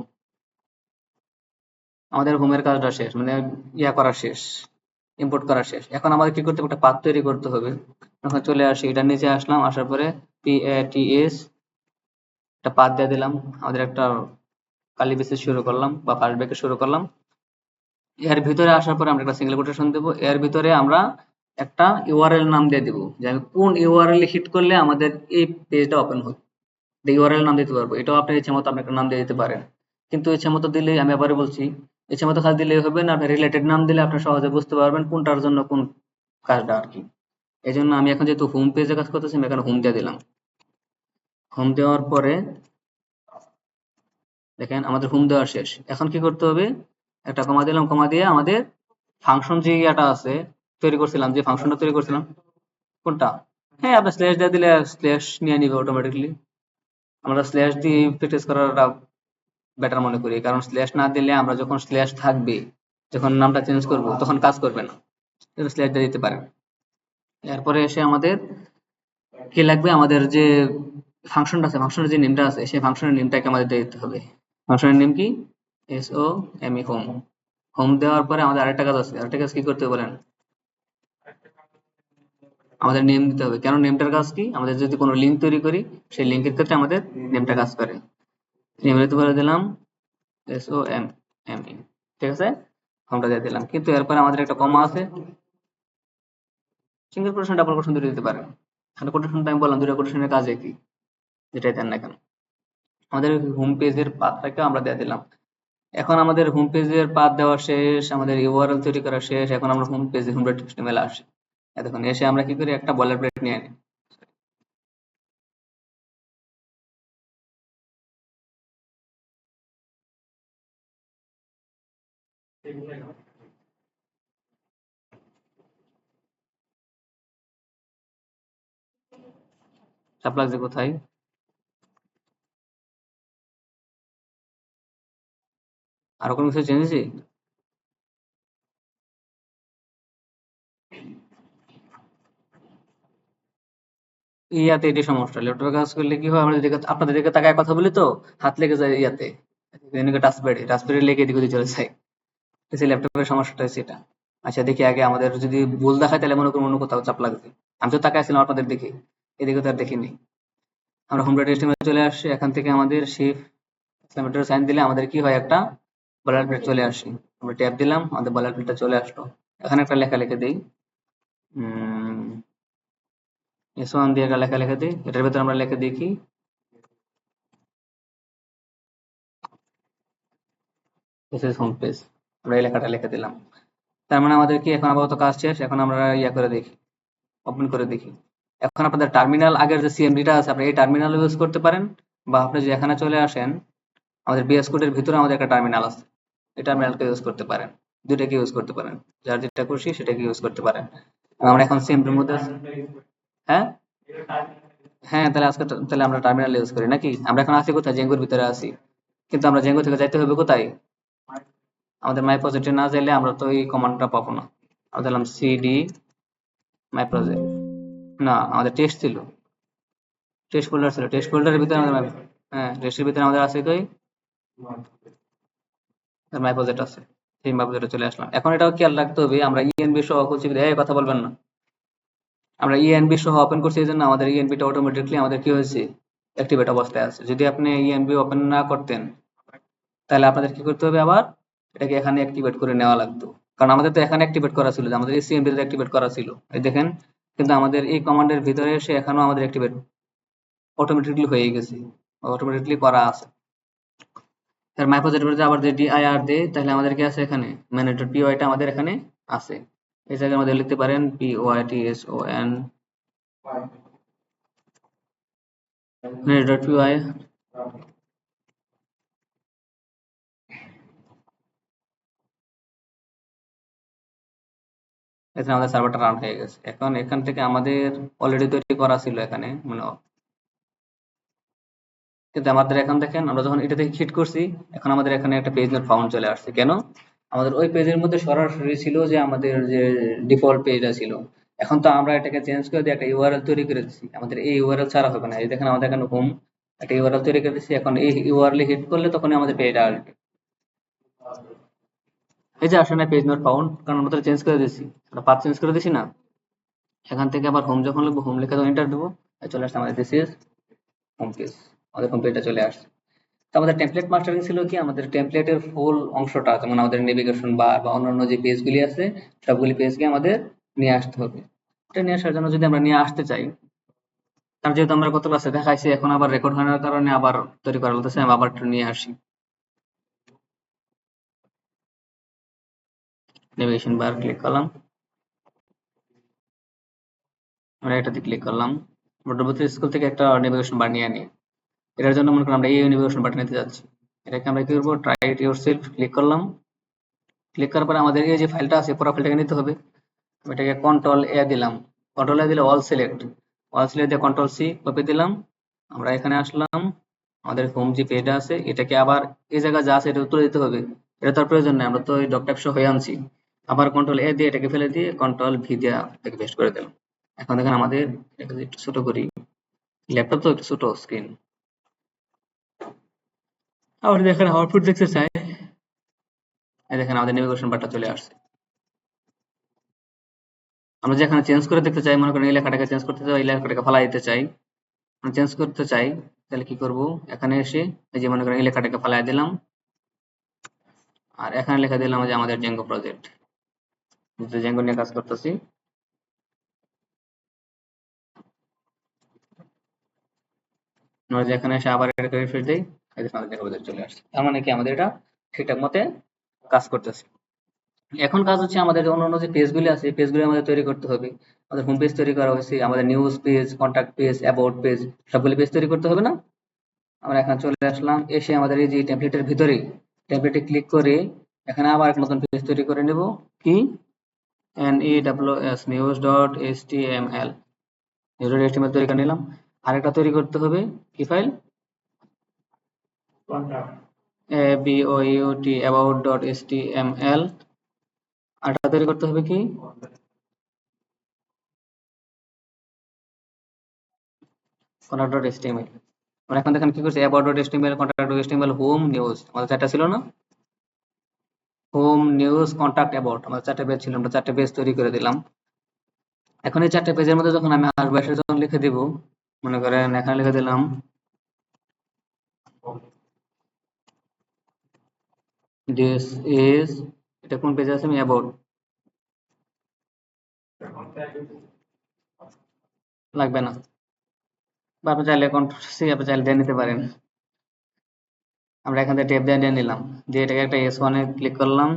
আমাদের হোমের কাজটা শেষ, মানে ইয়া করা শেষ, ইম্পোর্ট করা শেষ। এখন আমাদের কি করতে হবে, একটা পাথ তৈরি করতে হবে। এখন চলে আসি, এটার নিচে আসলাম, আসার পরে PATS একটা পাথ দিয়ে দিলাম। আমাদের একটা কালি বেসিস শুরু করলাম বা ফার্স্ট ব্রেকেট শুরু করলাম। এর ভিতরে আসার পরে আমরা একটা সিঙ্গেল কোটেশন দেবো। এর ভিতরে আমরা একটা ইউআরএল নাম দিয়ে দিব, যে আমি কোন ইউআরএল হিট করলে আমাদের এই পেজটা ওপেন হবে, ইউআরএল নাম দিতে পারবো। এটাও আপনি ইচ্ছে মতো আপনি একটা নাম দিয়ে দিতে পারেন, কিন্তু ইচ্ছে মতো দিলে, আমি আবারও বলছি, ইচ্ছে মতো কাজ দিলে হবে না, আপনি রিলেটেড নাম দিলে আপনি সহজে বুঝতে পারবেন কোনটার জন্য কোন কাজটা আর কি। এই জন্য আমি এখন যেহেতু হোম পেজে কাজ করতেছি, আমি এখানে হোম দিয়ে দিলাম। হোম দেওয়ার পরে দেখেন আমাদের হোম দেওয়া শেষ। এখন কি করতে হবে, একটা কমা দিলাম, কমা দিয়ে আমাদের ফাংশন যে ইয়াটা আছে তৈরি করছিলাম, যে ফাংশনটা তৈরি করছিলাম, কোনটা, হ্যাঁ আপনি স্ল্যাশ দিয়ে দিলে স্ল্যাশ নিয়ে নিবে অটোমেটিকলি। আমরা স্ল্যাশ দিয়ে প্র্যাকটিস করাটা বেটার মনে করি, কারণ স্ল্যাশ না দিলে আমরা যখন স্ল্যাশ থাকবে, যখন নামটা চেঞ্জ করব তখন কাজ করবে না। স্ল্যাশ দিয়ে দিতে পারেন। এরপরে এসে আমাদের কি লাগবে, আমাদের যে ফাংশনটা আছে, ফাংশনের যে নেমটা আছে, সেই ফাংশনের নেমটাকে আমাদের দিয়ে দিতে হবে। ফাংশনের নেম কি, SOME হোম। হোম দেওয়ার পরে আমাদের আরেকটা কাজ আছে, আরেকটা কাজ কি করতে হবে বলেন, আমাদের নেম দিতে হবে। কেন, নেমটার কাজ কি, আমাদের যদি কোনো লিঙ্ক তৈরি করি সেই লিঙ্কের ক্ষেত্রে আমাদের নেমটা কাজ করে। নেম দিতে বলে দিলাম SOME, ঠিক আছে, হোমটা দিয়ে দিলাম। কিন্তু এরপরে আমাদের একটা কমা আছে, সিঙ্গেল কোটেশন ডাবল কোটেশন দুটো দিতে পারেন। এখানে কোটেশনটা আমি বললাম, দুটো কোটেশনের কাজ একই, যেটাই দেন না কেন। আমাদের হোম পেজের পাথটাকে আমরা দিয়ে দিলাম। এখন আমাদের হোম পেজের পাথ দেওয়া শেষ, আমাদের ইউআরএল তৈরি করা শেষ। এখন আমরা হোম পেজে হোম ডট এচটিএমএল আসি। দেখুন এসে আমরা কি করি, একটা বলার প্লেট নিয়ে নিই। চাপ লাগছে কোথায়, আরো কোনো কিছু চেঞ্জ হয়েছে? ইয়াতে এটি সমস্যা, ল্যাপটপে কাজ করলে কি হয়, আমরা যদি আপনাদের দিকে তাকায় কথা বলি তো হাত লেগে যায় ইয়াতে, টাচপ্যাডে, টাচপ্যাডে লেগে এদিক ওদিক চলে যায়। এই ল্যাপটপের সমস্যাটা হচ্ছে এটা। আচ্ছা দেখি আগে, আমাদের যদি ভুল দেখায় তাহলে মনে করুন অন্য কোথাও চাপ লাগবে। আমি তো তাকাইছিলাম আপনাদের দিকে, এদিকে তো আর দেখিনি। আমরা হোম ডট এচটিএমএল চলে আসছি। এখান থেকে আমাদের শিফট সাইন দিলে আমাদের কি হয়, একটা বলার প্লেট চলে আসে। আমরা ট্যাব দিলাম, আমাদের বলার প্লেটটা চলে আসলো। এখানে একটা লেখা লিখে দিই, S1 দিয়ে একটা লেখা লিখে দিই। এটার ভিতরে আমরা লিখে দিই কি, দিস ইজ হোম পেজ। আমরা এই লেখাটা লিখে দিলাম। তার মানে আমাদের কি এখন আপাতত কাজ শেষ। এখন আমরা ইয়া করে দেখি, ওপেন করে দেখি। এখন আপনাদের টার্মিনাল, আগের যে সিএমডিটা আছে আপনি এই টার্মিনাল ইউজ করতে পারেন, বা আপনি যদি এখানে চলে আসেন, আমাদের বিএস কোডের ভিতরে আমাদের একটা টার্মিনাল আছে, এই টার্মিনালকে ইউজ করতে পারেন, দুইটাকে ইউজ করতে পারেন, যার যেটা খুশি সেটাকে ইউজ করতে পারেন। আমরা এখন সিএমডির মধ্যে আছি। হ্যাঁ, হ্যাঁ, তাহলে আজকে তাহলে আমরা টার্মিনাল ইউজ করি নাকি। আমরা এখন আছি কোথায়, জেঙ্গুর ভিতরে আছি, কিন্তু আমরা জেঙ্গু থেকে যাইতে হবে কোথায়, আমাদের মাই প্রজেক্টে না যাইলে আমরা তো এই কমান্ডটা পাবো না। আমরা দিলাম সিডি মাই প্রজেক্ট, না আমাদের টেস্ট ছিল, টেস্ট ফোল্ডার ছিল, টেস্ট ফোল্ডারের ভিতরে আমাদের হ্যাঁ টেস্টের ভিতরে আমাদের আছে কই, মাই প্রজেক্ট আছে, সেই মাই প্রজেক্টে চলে আসলাম। এখন এটাও খেয়াল রাখতে হবে, আমরা ইএনবি সহ করছি, এই কথা বলবেন না, আমরা ইএনবি সহ ওপেন করছি, এই জন্য আমাদের ইএনবিটা অটোমেটিকলি আমাদের কি হয়েছে, অ্যাক্টিভেট অবস্থায় আছে। যদি আপনি ইএনবি ওপেন না করতেন তাহলে আপনাদের কি করতে হবে, আবার এটাকে এখানে অ্যাক্টিভেট করে নেওয়া লাগতো। কারণ আমাদের তো এখানে অ্যাক্টিভেট করা ছিল, যে আমাদের এই সিএমপি তে অ্যাক্টিভেট করা ছিল, এই দেখেন। কিন্তু আমাদের এই কমান্ডের ভিতরে এসে এখানেও আমাদের অ্যাক্টিভেট অটোমেটিকলি হয়ে গেছে, অটোমেটিকলি করা আছে। তার মাই প্রজেক্টের ভিতরে আবার যদি ডিআইআর দেই তাহলে আমাদের কি আছে, এখানে ম্যানেজার পিওয়াইটা আমাদের এখানে আছে। এই জায়গার মধ্যে লিখতে পারেন PYTSON ম্যানেজার.py। এখানে আমাদের সার্ভারটা রান হয়ে গেছে। এখন এখান থেকে আমাদের অলরেডি তৈরি করা ছিল এখানে, মানে কিন্তু আমাদের এখন দেখেন আমরা যখন এটাতে হিট করছি, এখন আমাদের এখানে একটা পেজ নট ফাউন্ড চলে আসছে। কেন? আমাদের ওই পেজের মধ্যে সরাসরি ছিল যে আমাদের যে ডিফল্ট পেজটা ছিল। এখন তো আমরা এটাকে চেঞ্জ করে দিয়ে একটা ইউআরএল তৈরি করে দিচ্ছি, আমাদের এই ইউআরএল ছাড়া হবে না। এই দেখেন আমাদের এখানে হোম একটা ইউআরএল তৈরি করে দিচ্ছি, এখন এই ইউআরএল হিট করলে তখনই আমাদের পেজটা আসবে। এই যে আসলে না পেজ নট ফাউন্ড, কারণ আমরা তো চেঞ্জ করে দিচ্ছি, আমরা পাথ চেঞ্জ করে দিছি না। এখান থেকে আবার হোম যখন লিখবো, হোম লিখে তখন এন্টার দেবো, চলে আসছে আমাদের দিস ইজ হোম পেজ, আমাদের হোম পেজটা চলে আসছে। তো আমাদের টেমপ্লেট মাস্টারিং ছিল কি, আমাদের টেমপ্লেটের ফুল অংশটা, যেমন আমাদের নেভিগেশন বার বা অন্যান্য যে পেজগুলি আছে সবগুলি পেজকে আমাদের নিয়ে আসতে হবে। এটা নিয়ে আসার জন্য যদি আমরা নিয়ে আসতে চাই, কারণ যেহেতু আমরা গত ক্লাসে দেখাইছি, এখন আবার রেকর্ড হওয়ার কারণে আবার তৈরি করা হতেছে, আমি আবার একটু নিয়ে আসি। নেভিগেশন বার ক্লিক করলাম, আমরা এটাতে ক্লিক করলাম। মোটামুটি স্কুল থেকে একটা নেভিগেশন বার নিয়ে আনি, এটার জন্য মনে করেন আমরা এই নেভিগেশন বারটা নিতে যাচ্ছি। এটাকে আমরা কি করবো, ট্রাই ইট ইয়োরসেলফ ক্লিক করলাম। ক্লিক করার পরে আমাদের এই যে ফাইলটা আছে পুরো ফাইলটাকে নিতে হবে। এটাকে কন্ট্রোল এ দিলাম, কন্ট্রোল এ দিলে অল সিলেক্ট, অল সিলেক্ট দিয়ে কন্ট্রোল সি কপি দিলাম। আমরা এখানে আসলাম, আমাদের হোম যে পেজটা আছে এটাকে আবার এই জায়গায় যা আছে এটা তুলে দিতে হবে, এটা তার প্রয়োজন নেই, আমরা তো এই ডক ট্যাব সহ হয়ে আনছি। আবার কন্ট্রোল এ দিয়ে এটাকে ফেলে দিয়ে কন্ট্রোল ভি দিয়ে এটাকে পেস্ট করে দিলাম। এখন দেখেন আমাদের এটাকে একটু ছোট করি, ল্যাপটপ তো একটু ছোট স্ক্রিন। আবার দেখেন আউটপুট দেখতে চাই, এই দেখেন আমাদের নেভিগেশন বারটা চলে আসছে। আমরা যে এখানে চেঞ্জ করে দেখতে চাই, মনে করেন এই লেখাটাকে চেঞ্জ করতে চাই, এই লেখাটাকে ফালাই দিতে চাই, চেঞ্জ করতে চাই, তাহলে কি করব, এখানে এসে এই যে মনে করেন এই লেখাটাকে ফালাই দিলাম, আর এখানে লেখা দিলাম যে আমাদের জেঙ্গো প্রজেক্ট, যে জেঙ্গো নিয়ে কাজ করতেছি। আমরা যে এখানে এসে আবার এটাকে রিফ্রেশ দেই, এই যে আমাদের জেঙ্গো প্রজেক্ট চলে আসছে। তার মানে কি আমাদের এটা ঠিকঠাক মতে কাজ করতেছে। এখন কাজ হচ্ছে আমাদের যে অন্যান্য যে পেজগুলি আছে, পেজগুলি আমাদের তৈরি করতে হবে। আমাদের হোম পেজ তৈরি করা হয়েছে, আমাদের news page, contact page, about page, সবগুলি পেজ তৈরি করতে হবে না? আমরা এখানে চলে আসলাম, এসে আমাদের এই যে টেমপ্লেটের ভিতরে টেমপ্লেটে ক্লিক করে এখানে আবার একটা নতুন পেজ তৈরি করে নেব। কি, news news dot html, news dot html তৈরি করে নিলাম। আরেকটা তৈরি করতে হবে, কি file, about about dot html। আরেকটা তৈরি করতে হবে কি, contact ডট html। আমরা এখন দেখেন কি করছি, about dot html, contact dot html, home, news, আমাদের চারটা ছিল না, হোম, নিউজ, কন্টাক্ট, অ্যাবাউট, আমাদের চারটে পেজ ছিল, আমরা চারটে পেজ তৈরি করে দিলাম। এখন এই চারটে পেজের মধ্যে যখন আমি আসবো, এসে যখন লিখে দিব, মনে করেন এখানে লিখে দিলাম দিস ইজ, এটা কোন পেজে আছে, আমি অ্যাবাউট, লাগবে না, বা আপনি চাইলে কন্ট্রোল সি আপনি চাইলে দিয়ে নিতে পারেন। আমরা এখান থেকে ট্যাব দিয়ে নিয়ে নিলাম, দিয়ে এটাকে একটা S1 এ ক্লিক করলাম,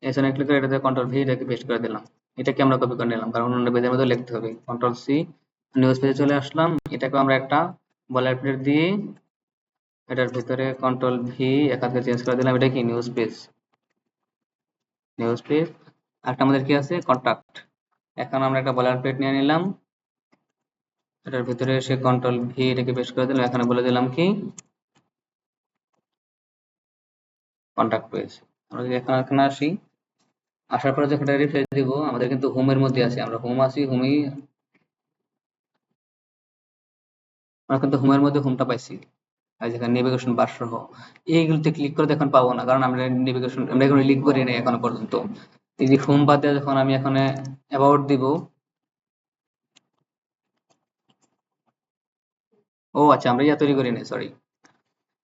S1 এ ক্লিক করে এটাতে কন্ট্রোল ভি, এটাকে পেস্ট করে দিলাম। এটাকে আমরা কপি করে নিলাম, কারণ অন্য পেজের মধ্যে লিখতে হবে। কন্ট্রোল সি, নিউজ পেজে চলে আসলাম, এটাকে আমরা একটা বলার প্লেট দিয়ে এটার ভিতরে কন্ট্রোল ভি এখান থেকে চেঞ্জ করে দিলাম, এটা কি নিউজ পেজ, নিউজ পেজ। একটা আমাদের কি আছে, কন্টাক্ট। এখন আমরা একটা বলার প্লেট নিয়ে নিলাম, এটার ভিতরে এসে কন্ট্রোল ভি এটাকে পেস্ট করে দিলাম, এখানে বলে দিলাম কি কন্টাক্ট পেজ। আমরা যদি এখানে আসি, আসার পরে যখন এটা রিফ্রেশ দিব, আমাদের কিন্তু হোমের মধ্যে আছে, আমরা হোম আছি, হোমই আমরা কিন্তু হোমের মধ্যে হোমটা পাইছি, আর যেখানে নেভিগেশন বার সহ এইগুলোতে ক্লিক করে এখন পাবো না, কারণ আমরা নেভিগেশন আমরা এখানে লিঙ্ক করি নাই এখনো পর্যন্ত। এই যে হোম বাদে যখন আমি এখানে অ্যাবাউট দিব, ও আচ্ছা আমরা ইয়া তৈরি করি নাই, সরি,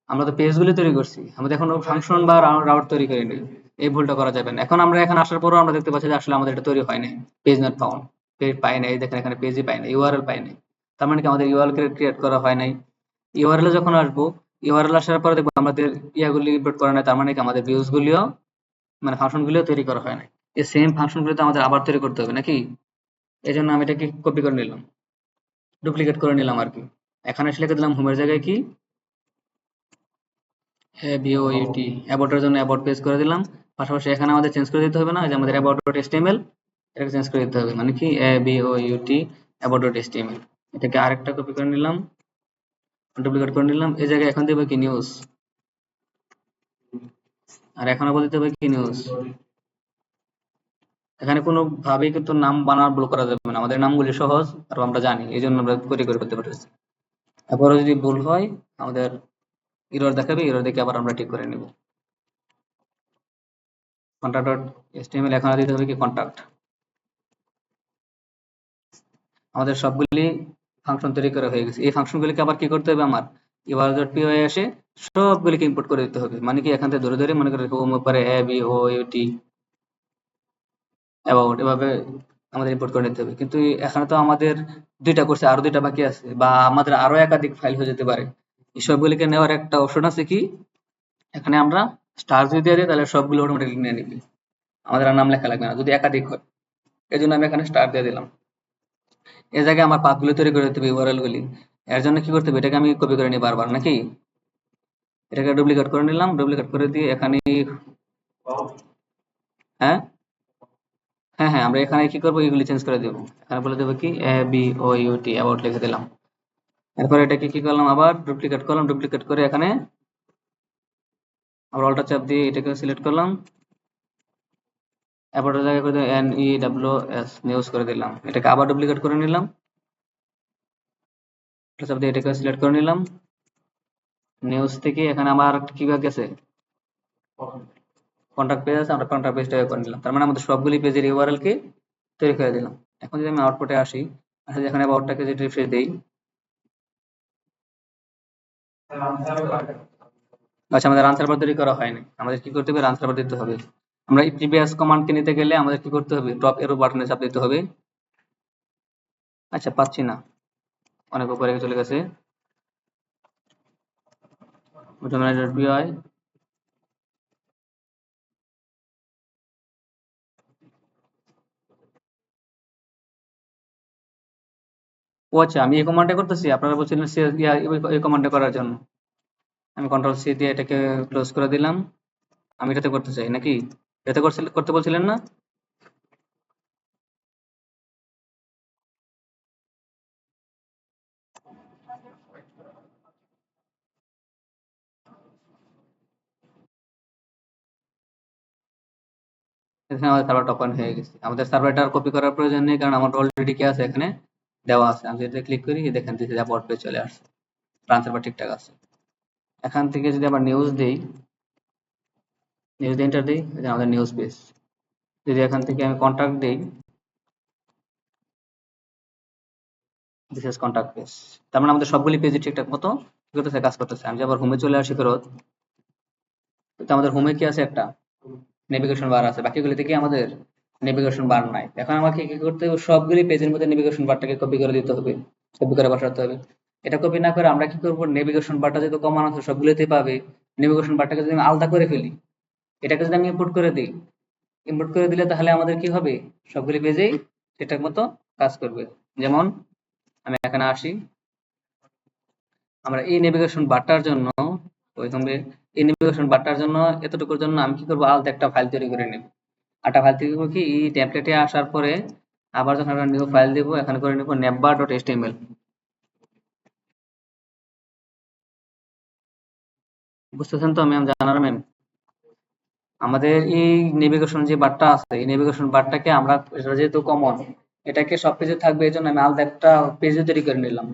আমরা তো পেজগুলি তৈরি করছি, আমাদের এখনো ফাংশন বা রাউট তৈরি করিনি। এই ভুলটা করা যাবে না। এখন আমরা এখানে আসার পরও আমরা দেখতে পাচ্ছি যে আসলে আমাদের এটা তৈরি হয় নাই, পেজ নট ফাউন্ড, পেজ পাই নাই, দেখেন এখানে পেজই পাই নাই, ইউআরএল পাই নাই। তার মানে কি আমাদের ইউআরএল ক্রিয়েট করা হয় নাই। ইউআরএল এ যখন আসবো, ইউআরএল আসার পরে দেখবো আমাদের ইয়াগুলি ইম্পোর্ট করা নাই, তার মানে কি আমাদের ভিউজ গুলিও মানে ফাংশন গুলিও তৈরি করা হয় নাই। এই সেম ফাংশন গুলো তো আমাদের আবার তৈরি করতে হবে নাকি? এই জন্য আমি এটাকে কপি করে নিলাম, ডুপ্লিকেট করে নিলাম আর কি। এখানে এসে লিখে দিলাম হোমের জায়গায় কি ABOUT, অ্যাবাউটের জন্য অ্যাবাউট পেজ করে দিলাম। পাশাপাশি এখানে আমাদের চেঞ্জ করে দিতে হবে না, যে আমাদের অ্যাবাউট ডট HTML, এটাকে চেঞ্জ করে দিতে হবে, মানে কি ABOUT অ্যাবাউট ডট HTML। এটাকে আরেকটা কপি করে নিলাম, ডুপ্লিকেট করে নিলাম। এই জায়গায় এখন দেবো কি নিউজ, আর এখন আবার দিতে হবে কি নিউজ। এখানে কোনো ভাবেই কিন্তু নাম বানান ভুল করা যাবে না, আমাদের নামগুলি সহজ আর আমরা জানি, এই জন্য আমরা করে করে করতে পারতেছি। তারপরে যদি ভুল হয় আমাদের এরর দেখাবে, এরর দেখে আবার আমরা ঠিক করে নেব। কন্ট্যাক্ট ডট এচটিএমএল এখন দিতে হবে কি কন্ট্যাক্ট। আমাদের সবগুলি ফাংশন তৈরি করা হয়ে গেছে। এই ফাংশনগুলিকে আবার কি করতে হবে, আমার ইউআরএল ডট পি এসে সবগুলিকে ইম্পোর্ট করে দিতে হবে। মানে কি এখান থেকে ধরে ধরে মনে করে হোম উপরে A B O U T about এভাবে আমাদের ইম্পোর্ট করে নিতে হবে। কিন্তু এখানে তো আমাদের দুইটা করছে, আরো দুইটা বাকি আছে, বা আমাদের আরো একাধিক ফাইল হয়ে যেতে পারে। এই সবগুলিকে নেওয়ার একটা অপশন আছে কি, এখানে আমরা স্টার যদি দিয়ে দিই তাহলে সবগুলো অটোমেটিকলি নিয়ে নিবে, আমাদের আর নাম লেখা লাগবে না যদি একাধিক হয়। এই জন্য আমি এখানে স্টার দিয়ে দিলাম। এই জায়গায় আমার পাথগুলো তৈরি করে দিতে হবে, ইউআরএল গুলি। এর জন্য কি করতে হবে, এটাকে আমি কপি করে নিই বারবার নাকি, এটাকে ডুপ্লিকেট করে নিলাম, ডুপ্লিকেট করে দিয়ে এখানে হ্যাঁ হ্যাঁ হ্যাঁ আমরা এখানে কি করবো, এগুলি চেঞ্জ করে দেবো। এখানে বলে দেবো কি A B O U T about লিখে দিলাম। এরপর এটাকে কি করলাম, আবার ডুপ্লিকেট করলাম, ডুপ্লিকেট করে এখানে আবার অল্টার চাপ দিয়ে এটাকে সিলেক্ট করলাম, এরপর জায়গায় করে N E W S news করে দিলাম। এটাকে আবার ডুপ্লিকেট করে নিলাম, চাপ দিয়ে এটাকে সিলেক্ট করে নিলাম। নিউজ থেকে এখানে আমার কি গেছে, কন্টাক্ট পেজ আছে, আমরা কন্টাক্ট পেজটা করে নিলাম। তার মানে আমাদের সবগুলি পেজের ইউআরএল কে তৈরি করে দিলাম। এখন যদি আমি আউটপুটে আসি, আসলে এখানে অ্যাবাউটটাকে যদি রিফ্রেশ দেই, আচ্ছা আমাদের রান সার্ভার তৈরি করা হয়নি, আমাদের কি করতে হবে, রান সার্ভার দিতে হবে। আমরা এই প্রিভিয়াস কমান্ডকে নিতে গেলে আমাদের কি করতে হবে, ড্রপ এরো বাটনে চাপ দিতে হবে। আচ্ছা পাচ্ছি না, অনেক উপরে চলে গেছে। py ও আচ্ছা, আমি এই কমান্ডটা করতেছি, আপনারা বলছিলেন এই কমান্ডটা করার জন্য। আমি কন্ট্রোল সি দিয়ে এটাকে ক্লোজ করে দিলাম। আমি এটাতে করতে চাই নাকি, এটাতে করতে বলছিলেন না? এখানে আমাদের সার্ভারটা ওপেন হয়ে গেছে। আমাদের সার্ভারটা আর কপি করার প্রয়োজন নেই, কারণ আমার অলরেডি কি আছে এখানে দেওয়া আছে। আমি যদি ক্লিক করি দেখেন দিস ইজ অ্যাবাউট পেজ চলে আসছে, রান সার্ভার ঠিকঠাক আছে। এখান থেকে যদি আবার নিউজ দেই, নিউজ এন্টার দিই, আমাদের নিউজ পেজ। যদি এখান থেকে আমি কন্টাক্ট দিই, দিস ইজ কন্টাক্ট পেজ। তার মানে আমাদের সবগুলি পেজই ঠিকঠাক মতো কি করতেছে, কাজ করতেছে। আমি আবার হোমে চলে আসি ফেরত, তো আমাদের হোমে কি আছে, একটা নেভিগেশন বার আছে, বাকিগুলিতে কি আমাদের নেভিগেশন বার নাই। এখন আমাকে কি করতে হবে, সবগুলি পেজের মধ্যে নেভিগেশন বারটাকে কপি করে দিতে হবে, কপি করে বসাতে হবে। এটা কপি না করে আমরা কি করব, নেভিগেশন বারটা যেহেতু কমন আছে সবগুলিতে পাবে, নেভিগেশন বারটাকে যদি আমি আলাদা করে ফেলি, এটাকে যদি আমি ইম্পোর্ট করে দিই, ইম্পোর্ট করে দিলে তাহলে আমাদের কি হবে, সবগুলি পেজেই ঠিকঠাক মতো কাজ করবে। যেমন আমি এখানে আসি, আমরা এই নেভিগেশন বারটার জন্য প্রথমে এই নেভিগেশন বারটার জন্য এতটুকুর জন্য আমি কি করবো, আলাদা একটা ফাইল তৈরি করে নেব। একটা ফাইল তৈরি করবো কি, এই টেমপ্লেটে আসার পরে আবার যখন আমরা নিউ ফাইল দেবো, এখানে করে নেব navbar.html। বুঝতেছেন তো, আমি জানার ম্যাম, আমাদের এই নেভিগেশন যে বারটা আছে, এই নেভিগেশন বারটাকে আমরা, এটা যেহেতু কমন, এটাকে সব পেজে থাকবে, এই জন্য আমি আলাদা একটা পেজে তৈরি করে নিলাম।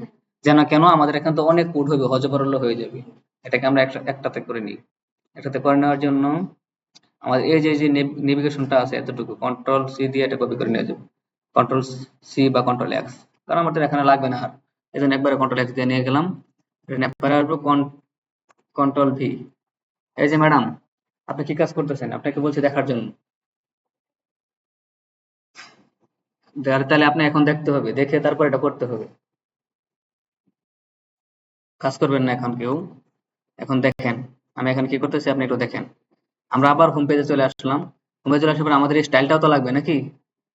যেন কেন আমাদের এখানে তো অনেক কোড হবে, হজবরল হয়ে যাবে, এটাকে আমরা একটাতে করে নিই। একটাতে করে নেওয়ার জন্য আমাদের এই যে নেভিগেশনটা আছে এতটুকু কন্ট্রোল সি দিয়ে এটা কপি করে নিয়ে যাবো, কন্ট্রোল সি বা কন্ট্রোল এক্স, কারণ আমাদের এখানে লাগবে না আর। এই জন্য একবারে কন্ট্রোল এক্স দিয়ে নিয়ে গেলাম। একবারে আসবো কন্ট্রোল ভি। এই যে ম্যাডাম, আপনি কি কাজ করতেছেন, আপনাকে বলছি দেখার জন্য। তাহলে আপনি এখন দেখতে হবে, দেখে তারপর এটা করতে হবে। কাজ করবেন না এখন কেউ, এখন দেখেন আমি এখন কি করতেছি, আপনি একটু দেখেন। আমরা আবার হোম পেজে চলে আসলাম। হোম পেজে চলে আসার পর আমাদের এই স্টাইলটাও তো লাগবে নাকি,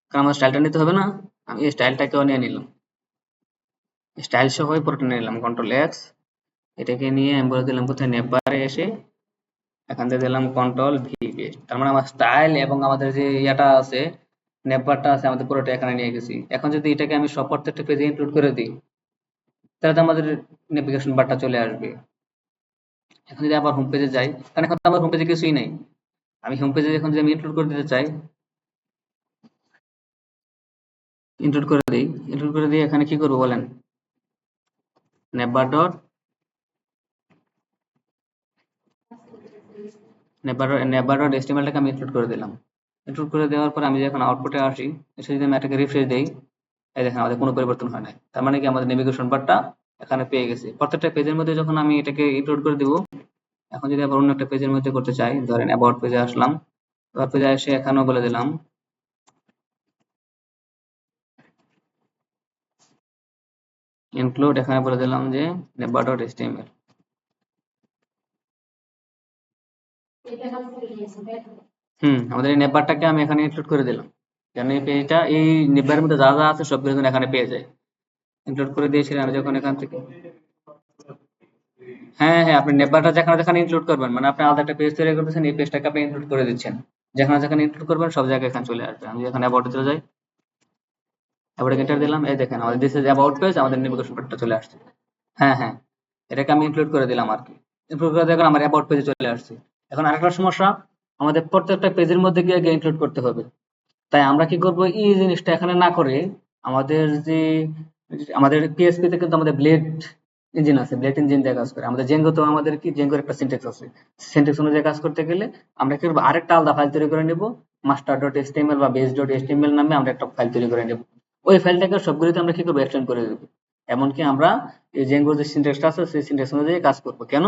কারণ আমাদের স্টাইলটা নিতে হবে না। আমি এই স্টাইলটাকেও নিয়ে নিলাম, স্টাইল সহ পুরোটা নিয়ে নিলাম, কন্ট্রোল এক্স। এটাকে নিয়ে আমি বলে দিলাম কোথায়, নেপারে এসে এখান থেকে দিলাম কন্ট্রোল ভি পেস্ট। তার মানে আমার স্টাইল এবং আমাদের যে ইয়াটা আছে, নেপারটা আছে, আমাদের পুরোটা এখানে নিয়ে গেছি। এখন যদি এটাকে আমি সব প্রত্যেকটা পেজে ইনক্লুড করে দিই, তাহলে তো আমাদের নেভিগেশন বারটা চলে আসবে। এখন যদি আবার হোম পেজে যাই, কারণ এখন তো আমার হোম পেজে কিছুই নাই, আমি হোম পেজে এখন যদি আমি ইনক্লুড করে দিতে চাই, ইনক্লুড করে দিই, ইনক্লুড করে দিয়ে এখানে কি করবো বলেন, নেবার ডট নেবার ডট এচটিএমএলটাকে আমি ইনক্লুড করে দিলাম। ইনক্লুড করে দেওয়ার পর আমি যখন আউটপুটে আসি, এসে যদি আমি এটাকে রিফ্রেশ দেই, এই দেখেন আমাদের কোনো পরিবর্তন হয় নাই। তার মানে কি আমাদের নেভিগেশন বারটা এখানে পেয়ে গেছি। প্রত্যেকটা পেজের মধ্যে যখন আমি এটাকে ইনক্লুড করে দিব, এখন যদি আবার অন্য একটা পেজের মধ্যে করতে চাই, ধরেন অ্যাবাউট পেজে আসলাম, অ্যাবাউট পেজে এসে এখানেও বলে দিলাম ইনক্লুড, এখানে বলে দিলাম যে নেবার ডট এচটিএমএল। আমাদের এই নেবারটাকে আমি এখানে ইনক্লুড করে দিলাম, যেন এই পেজটা এই নেবারের মধ্যে যা যা আছে সবগুলো যেন এখানে পেয়ে যায়। ইনক্লুড করে দিয়েছিলাম আমি যখন এখান থেকে, হ্যাঁ হ্যাঁ, আপনি নেবারটা যেখানে যেখানে ইনক্লুড করবেন, মানে আপনি আলাদা একটা পেজ তৈরি করতেছেন, এই পেজটাকে আপনি ইনক্লুড করে দিচ্ছেন, যেখানে যেখানে ইনক্লুড করবেন সব জায়গায় এখানে চলে আসবে। আমি এখানে অ্যাবাউটে চলে যাই, অ্যাবাউটে এন্টার দিলাম, এই দেখেন আমাদের দিস ইজ অ্যাবাউট পেজ, আমাদের নেভিগেশন বারটা চলে আসছে। হ্যাঁ হ্যাঁ, এটাকে আমি ইনক্লুড করে দিলাম আর কি। ইনক্লুড করে দেখেন আমার অ্যাবাউট পেজে চলে আসছে। এখন আরেকটা সমস্যা, আমাদের প্রত্যেকটা পেজের মধ্যে গিয়ে ইনক্লুড করতে হবে। তাই আমরা কি করব, এই জিনিসটা এখানে না করে আমাদের যে আমাদের পিএসপি তে কিন্তু আমাদের ব্লেড ইঞ্জিন আছে, ব্লেড ইঞ্জিন দিয়ে কাজ করে। আমাদের জেঙ্গো তো আমাদের কি জেঙ্গোর একটা সিনট্যাক্স আছে, সিনট্যাক্স অনুযায়ী কাজ করতে গেলে আমরা কি করবো, আরেকটা আলাদা ফাইল তৈরি করে নেব, মাস্টার ডট এচটিএমএল বা বেস ডট এচটিএমএল নামে আমরা একটা ফাইল তৈরি করে নেব। ওই ফাইলটাকে সবগুলোতে আমরা কি করবো, এক্সটেন্ড করে দেবো। এমনকি আমরা এই জেঙ্গোর যে সিনট্যাক্সটা আছে সেই সিনট্যাক্স অনুযায়ী কাজ করবো। কেন,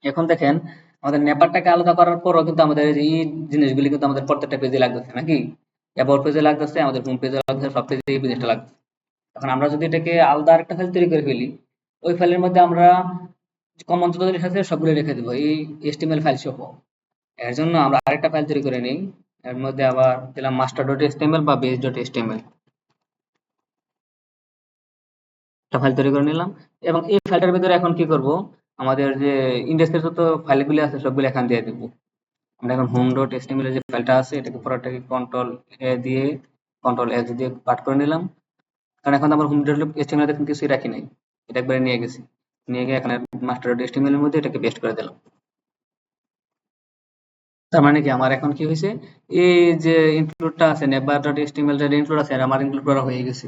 এখন দেখেন আমাদের নেপারটাকে আলাদা করার পরও কিন্তু আমাদের এই জিনিসগুলি কিন্তু আমাদের প্রত্যেকটা পেজে লাগতেছে নাকি, অ্যাবাউট পেজে লাগতেছে, আমাদের হোম পেজে লাগতেছে, সব পেজে এই জিনিসটা লাগতেছে। এখন আমরা যদি এটাকে আলাদা আরেকটা ফাইল তৈরি করে ফেলি, ওই ফাইলের মধ্যে আমরা কমন যত জিনিস আছে সবগুলো রেখে দেবো এই এচটিএমএল ফাইল সহ। এর জন্য আমরা আরেকটা ফাইল তৈরি করে নিই, এর মধ্যে আবার দিলাম মাস্টার ডট এচটিএমএল বা বেস ডট এচটিএমএল, একটা ফাইল তৈরি করে নিলাম। এবং এই ফাইলটার ভিতরে এখন কি করব, আমাদের যে ইন্ডেক্সের যত ফাইলগুলি আছে সবগুলো এখান দিয়ে দেবো। আমরা এখন হোম ডট এচটিএমএল এর যে ফাইলটা আছে এটাকে পুরোটাকে কন্ট্রোল এ দিয়ে কন্ট্রোল এস দিয়ে পাঠ করে নিলাম। কারণ এখন আমার হোম ডট এচটিএমএল দেখুন কিছুই রাখি নাই, এটা একবারে নিয়ে গেছি, নিয়ে গিয়ে এখানে মাস্টার ডট এচটিএমএল এর মধ্যে এটাকে পেস্ট করে দিলাম। তার মানে কি আমার এখন কি হয়েছে, এই যে ইনক্লুডটা আছে নেবার ডট এচটিএমএল এর ইনক্লুড আছে আর আমার ইনক্লুড করা হয়ে গেছে,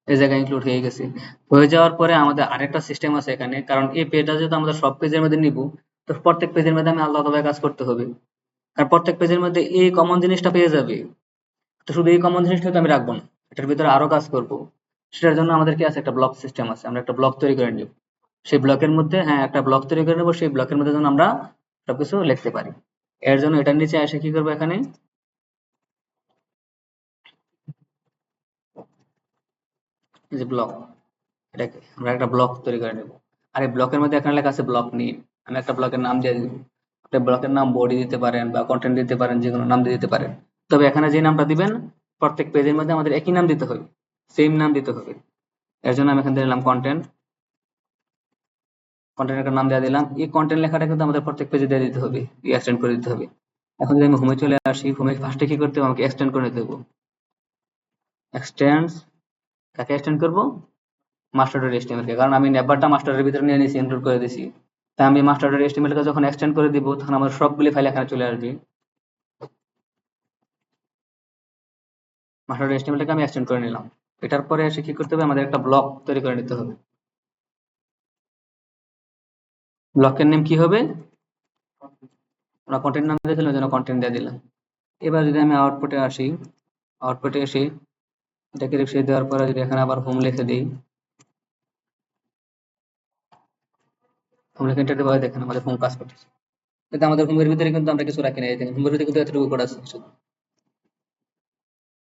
এই জায়গায় ইনক্লুড হয়ে গেছে। হয়ে যাওয়ার পরে আমাদের আরেকটা সিস্টেম আছে এখানে, কারণ এই পেজটা যেহেতু আমাদের সব পেজের মধ্যে নিব, তো প্রত্যেক পেজের মধ্যে আমি আলাদা আলাদা কাজ করতে হবে। কারণ প্রত্যেক পেজের মধ্যে এই কমন জিনিসটা পেয়ে যাবে, তো শুধু এই কমন জিনিসটা তো আমি রাখবো না, এটার ভিতরে আরো কাজ করব। সেটার জন্য আমাদের কি আছে, একটা ব্লক সিস্টেম আছে, আমরা একটা ব্লক তৈরি করে নিব। সেই ব্লকের মধ্যে, হ্যাঁ, একটা ব্লক তৈরি করে নেবো, সেই ব্লকের মধ্যে যেন আমরা সবকিছু লিখতে পারি। এর জন্য এটার নিচে এসে কি করবো, এখানে এই যে ব্লক, এটাকে আমরা একটা ব্লক তৈরি করে নেব। আর এই ব্লকের মধ্যে এখানে লেখা আছে ব্লক নেম, আমি একটা ব্লকের নাম দিয়ে দিব। আপনি ব্লকের নাম বডি দিতে পারেন বা কন্টেন্ট দিতে পারেন, যে কোনো নাম দিয়ে দিতে পারেন। তবে এখানে যে নামটা দিবেন প্রত্যেক পেজের মধ্যে আমাদের একই নাম দিতে হবে, সেম নাম দিতে হবে। এর জন্য আমি এখান থেকে দিলাম কন্টেন্ট, কন্টেন্ট একটা নাম দিয়ে দিলাম। এই কন্টেন্ট লেখাটা কিন্তু আমাদের প্রত্যেক পেজে দিয়ে দিতে হবে, এক্সটেন্ড করে দিতে হবে। এখন যদি আমি হোমে চলে আসি, হোমে ফার্স্টে কি করতে হবে, আমাকে এক্সটেন্ড করে নিতে হবে। এক্সটেন্ড, কাকে এক্সটেন্ড করবো, মাস্টার ডট এচটিএমএল কে, কারণ আমি নেবারটা মাস্টারের ভিতরে নিয়ে নিয়েছি, ইনক্লুড করে দিয়েছি। তাই আমি মাস্টার ডট এচটিএমএল কে যখন এক্সটেন্ড করে দিব, তখন আমার সবগুলি ফাইল এখানে চলে আসবে। মাস্টার ডট এচটিএমএল টাকে আমি এক্সটেন্ড করে নিলাম। এটার পরে এসে কি করতে হবে, আমাদের একটা ব্লক তৈরি করে নিতে হবে। ব্লকের নেম কি হবে, আমরা কন্টেন্ট নাম দিয়েছিলাম, ওই জন্য কন্টেন্ট দিয়ে দিলাম। এবার যদি আমি আউটপুটে আসি, আউটপুটে এসে এটাকে রিফ্রেশ দেওয়ার পরে যদি এখানে আবার হোম লিখে দিই, হোম লিখে এন্টার দেওয়ার পরে দেখেন আমাদের হোম কাজ করতেছে। কিন্তু আমাদের হোমের ভিতরে কিন্তু আমরা কিছু রাখি নাই, দেখেন হোমের ভিতরে কিন্তু এতটুকু কোড আছে শুধু।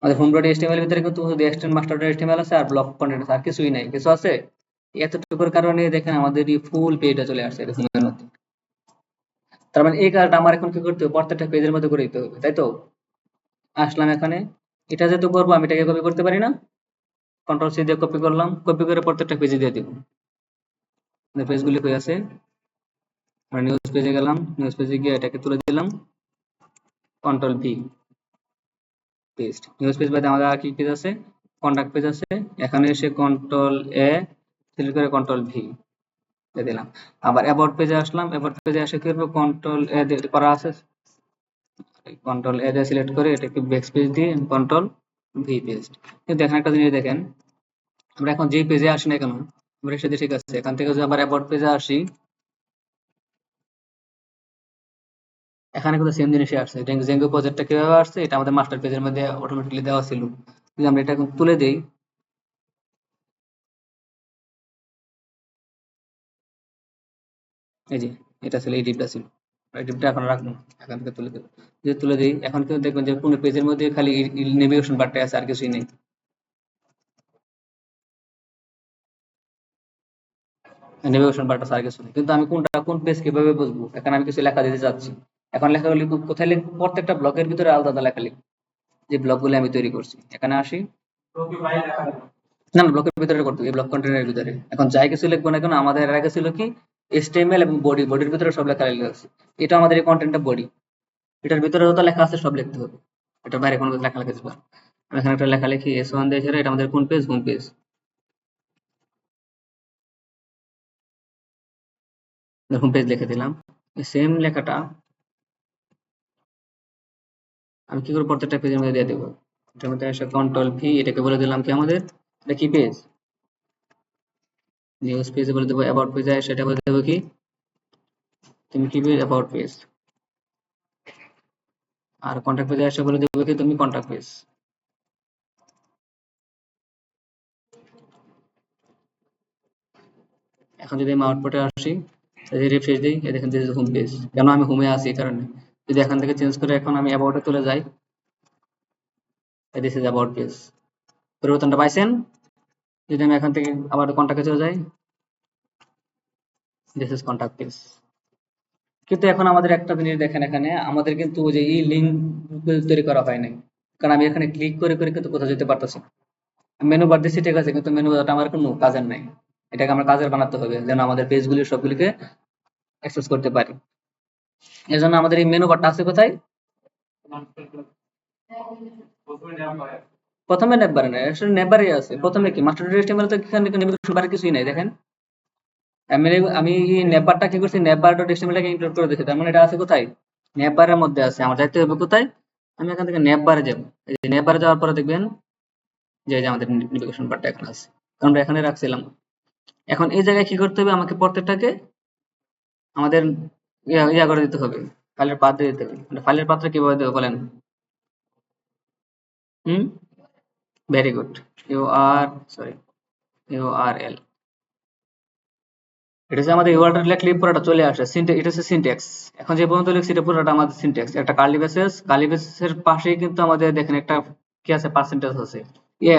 আমাদের হোম ডট এচটিএমএল এর ভিতরে কিন্তু শুধু এক্সটেন্ড মাস্টার ডট এচটিএমএল আছে আর ব্লক কন্টেন্ট আছে, আর কিছুই নাই। কিছু আছে, এতটুকুর কারণে দেখেন আমাদের এই ফুল পেজটা চলে আসছে এই হোমের মধ্যে। তার মানে এই কাজটা আমার এখন কি করতে হবে, প্রত্যেকটা পেজের মধ্যে করে দিতে হবে, তাই তো। আসলাম এখানে, এটা যেহেতু করবো আমি এটাকে কপি করতে পারি না, কন্ট্রোল সি দিয়ে কপি করলাম, কপি করে প্রত্যেকটা পেজে দিয়ে দিব। পেজগুলি হয়ে আছে, আমরা নিউজ পেজে গেলাম, নিউজ পেজে গিয়ে এটাকে তুলে দিলাম, control V paste. News page বাদে আমাদের আর কি পেজ আছে, কন্টাক্ট পেজ আছে, এখানে এসে কন্ট্রোল এ সিলেক্ট করে কন্ট্রোল ভি দিয়ে দিলাম। আবার অ্যাবাউট পেজে আসলাম, অ্যাবাউট পেজে এসে কি করবো, কন্ট্রোল এ করা আছে, কন্ট্রোল এ দিয়ে সিলেক্ট করে এটাকে ব্যাক স্পেস দিয়ে কন্ট্রোল ভি পেস্ট। কিন্তু দেখেন একটা জিনিস দেখেন, আমরা এখন যে পেজে আসি না কেন, আমরা সেটা ঠিক আছে, এখান থেকে যদি আবার অ্যাবাউট পেজে আসি, এখানে কিন্তু সেম জিনিসই আসছে। জেঙ্গো প্রজেক্টটা কিভাবে আসছে, এটা আমাদের মাস্টার পেজের মধ্যে অটোমেটিক্যালি দেওয়া ছিল। যদি আমরা এটা এখন তুলে দেই, এই যে এটা ছিল, এই ডিপটা ছিল, এই ডিপটা এখন রাখবো না, এখান থেকে তুলে দেবো। যদি তুলে দিই, এখন কিন্তু দেখবেন যে কোনো পেজের মধ্যে খালি নেভিগেশন বারটা আছে, আর কিছুই নেই। নেভিগেশন বারটা আর কিছু নেই, কিন্তু আমি কোন পেজ কিভাবে বুঝবো, এখানে আমি কিছু লেখা দিতে চাচ্ছি। এখন লেখা লিখবো কোথায় লিখবো, প্রত্যেকটা ব্লকের ভিতরে আলাদা আলাদা লেখা লিখবো, যে ব্লকগুলো আমি তৈরি করছি। এখানে আসি, না না, ব্লকের ভিতরে করতে হবে, ব্লক কন্টেনারের ভিতরে। এখন যাই কিছু লিখবো না কেন, আমাদের এর আগে ছিল কি HTML এবং বডির ভিতরে সব লেখা লেখা আছে। এটা আমাদের এই কন্টেন্টটা বডি, এটার ভিতরে যত লেখা আছে সব লিখতে হবে, এটার বাইরে কোনো লেখা লিখতে পারবো না। এখানে একটা লেখা লিখি S1 দিয়ে ছেড়ে, এটা আমাদের কোন page, home page. Home page লিখে দিলাম। সেম লেখাটা আমি কি করে প্রত্যেকটা পেজের মধ্যে দিয়ে দেবো, এটার মধ্যে এসে কন্ট্রোল ভি, এটাকে বলে দিলাম কি আমাদের, এটা কি পেজ, নিউজ পেজে বলে দেবো, অ্যাবাউট পেজে সেটা বলে দেবো কি, তুমি কি পেজ, অ্যাবাউট পেজ। আর কন্ট্যাক্ট পেজে এসে বলে দেবো কি, তুমি কন্ট্যাক্ট পেজ। এখন যদি আমি আউটপুটে আসি, যদি রিফ্রেশ দিই, এই দেখেন দিস ইজ হোম পেজ। কেন আমি হোমে আছি এই কারণে। যদি এখান থেকে চেঞ্জ করে এখন আমি অ্যাবাউটে চলে যাই, দিস ইজ অ্যাবাউট পেজ, পরিবর্তনটা পাইছেন। যদি আমি এখান থেকে আবার কন্ট্যাক্টে চলে যাই, দিস ইজ কন্ট্যাক্ট পেজ। কিন্তু এখন আমাদের একটা জিনিস দেখেন, এখানে আমাদের কিন্তু ওই যে এই লিঙ্ক তৈরি করা হয় নাই, কারণ আমি এখানে ক্লিক করে করে কিন্তু কোথাও যেতে পারতেছি না। মেনু বার দিচ্ছি ঠিক আছে, কিন্তু মেনু বারটা আমার কোনো কাজের নাই। এটাকে আমার কাজের বানাতে হবে, যেন আমাদের পেজগুলি সবগুলিকে অ্যাক্সেস করতে পারি। এর জন্য আমাদের এই মেনু বারটা আছে কোথায়, প্রথমে নেপ বারে না, আসলে নেপ বারে আছে। প্রথমে কি মাস্টার ডেটা HTML, তো এখানে নেভিগেশন বারে কিছুই নাই দেখেন। আমি এই নেপ বারটা কি করছি, নেপ বার ডট HTML টাকে ইনক্লুড করে দিয়েছি, তার মানে এটা আছে কোথায়, নেপ বারের মধ্যে আছে। আমার যাইতে হবে কোথায়, আমি এখান থেকে নেপ বারে যাবো। এই যে নেপ বারে যাওয়ার পরে দেখবেন যে এই যে আমাদের নেভিগেশন বারটা এখানে আছে, কারণ আমরা এখানে রাখছিলাম। এখন এই জায়গায় কি করতে হবে, আমাকে প্রত্যেকটাকে আমাদের ইয়া করে দিতে হবে, ফাইলের পাথ দিয়ে দিতে হবে। মানে ফাইলের পাথটা কিভাবে দেবো বলেন, হুম, ভেরি গুড, সরি, URL। এটা হচ্ছে আমাদের ইউআরএল লিখলে পুরোটা চলে আসে, এটা হচ্ছে সিনট্যাক্স। এখন যে পর্যন্ত লিখছি এটা পুরোটা আমাদের সিনট্যাক্স। একটা কার্লি ব্রেসের পাশেই কিন্তু আমাদের দেখেন একটা কি আছে, পার্সেন্টেজ আছে।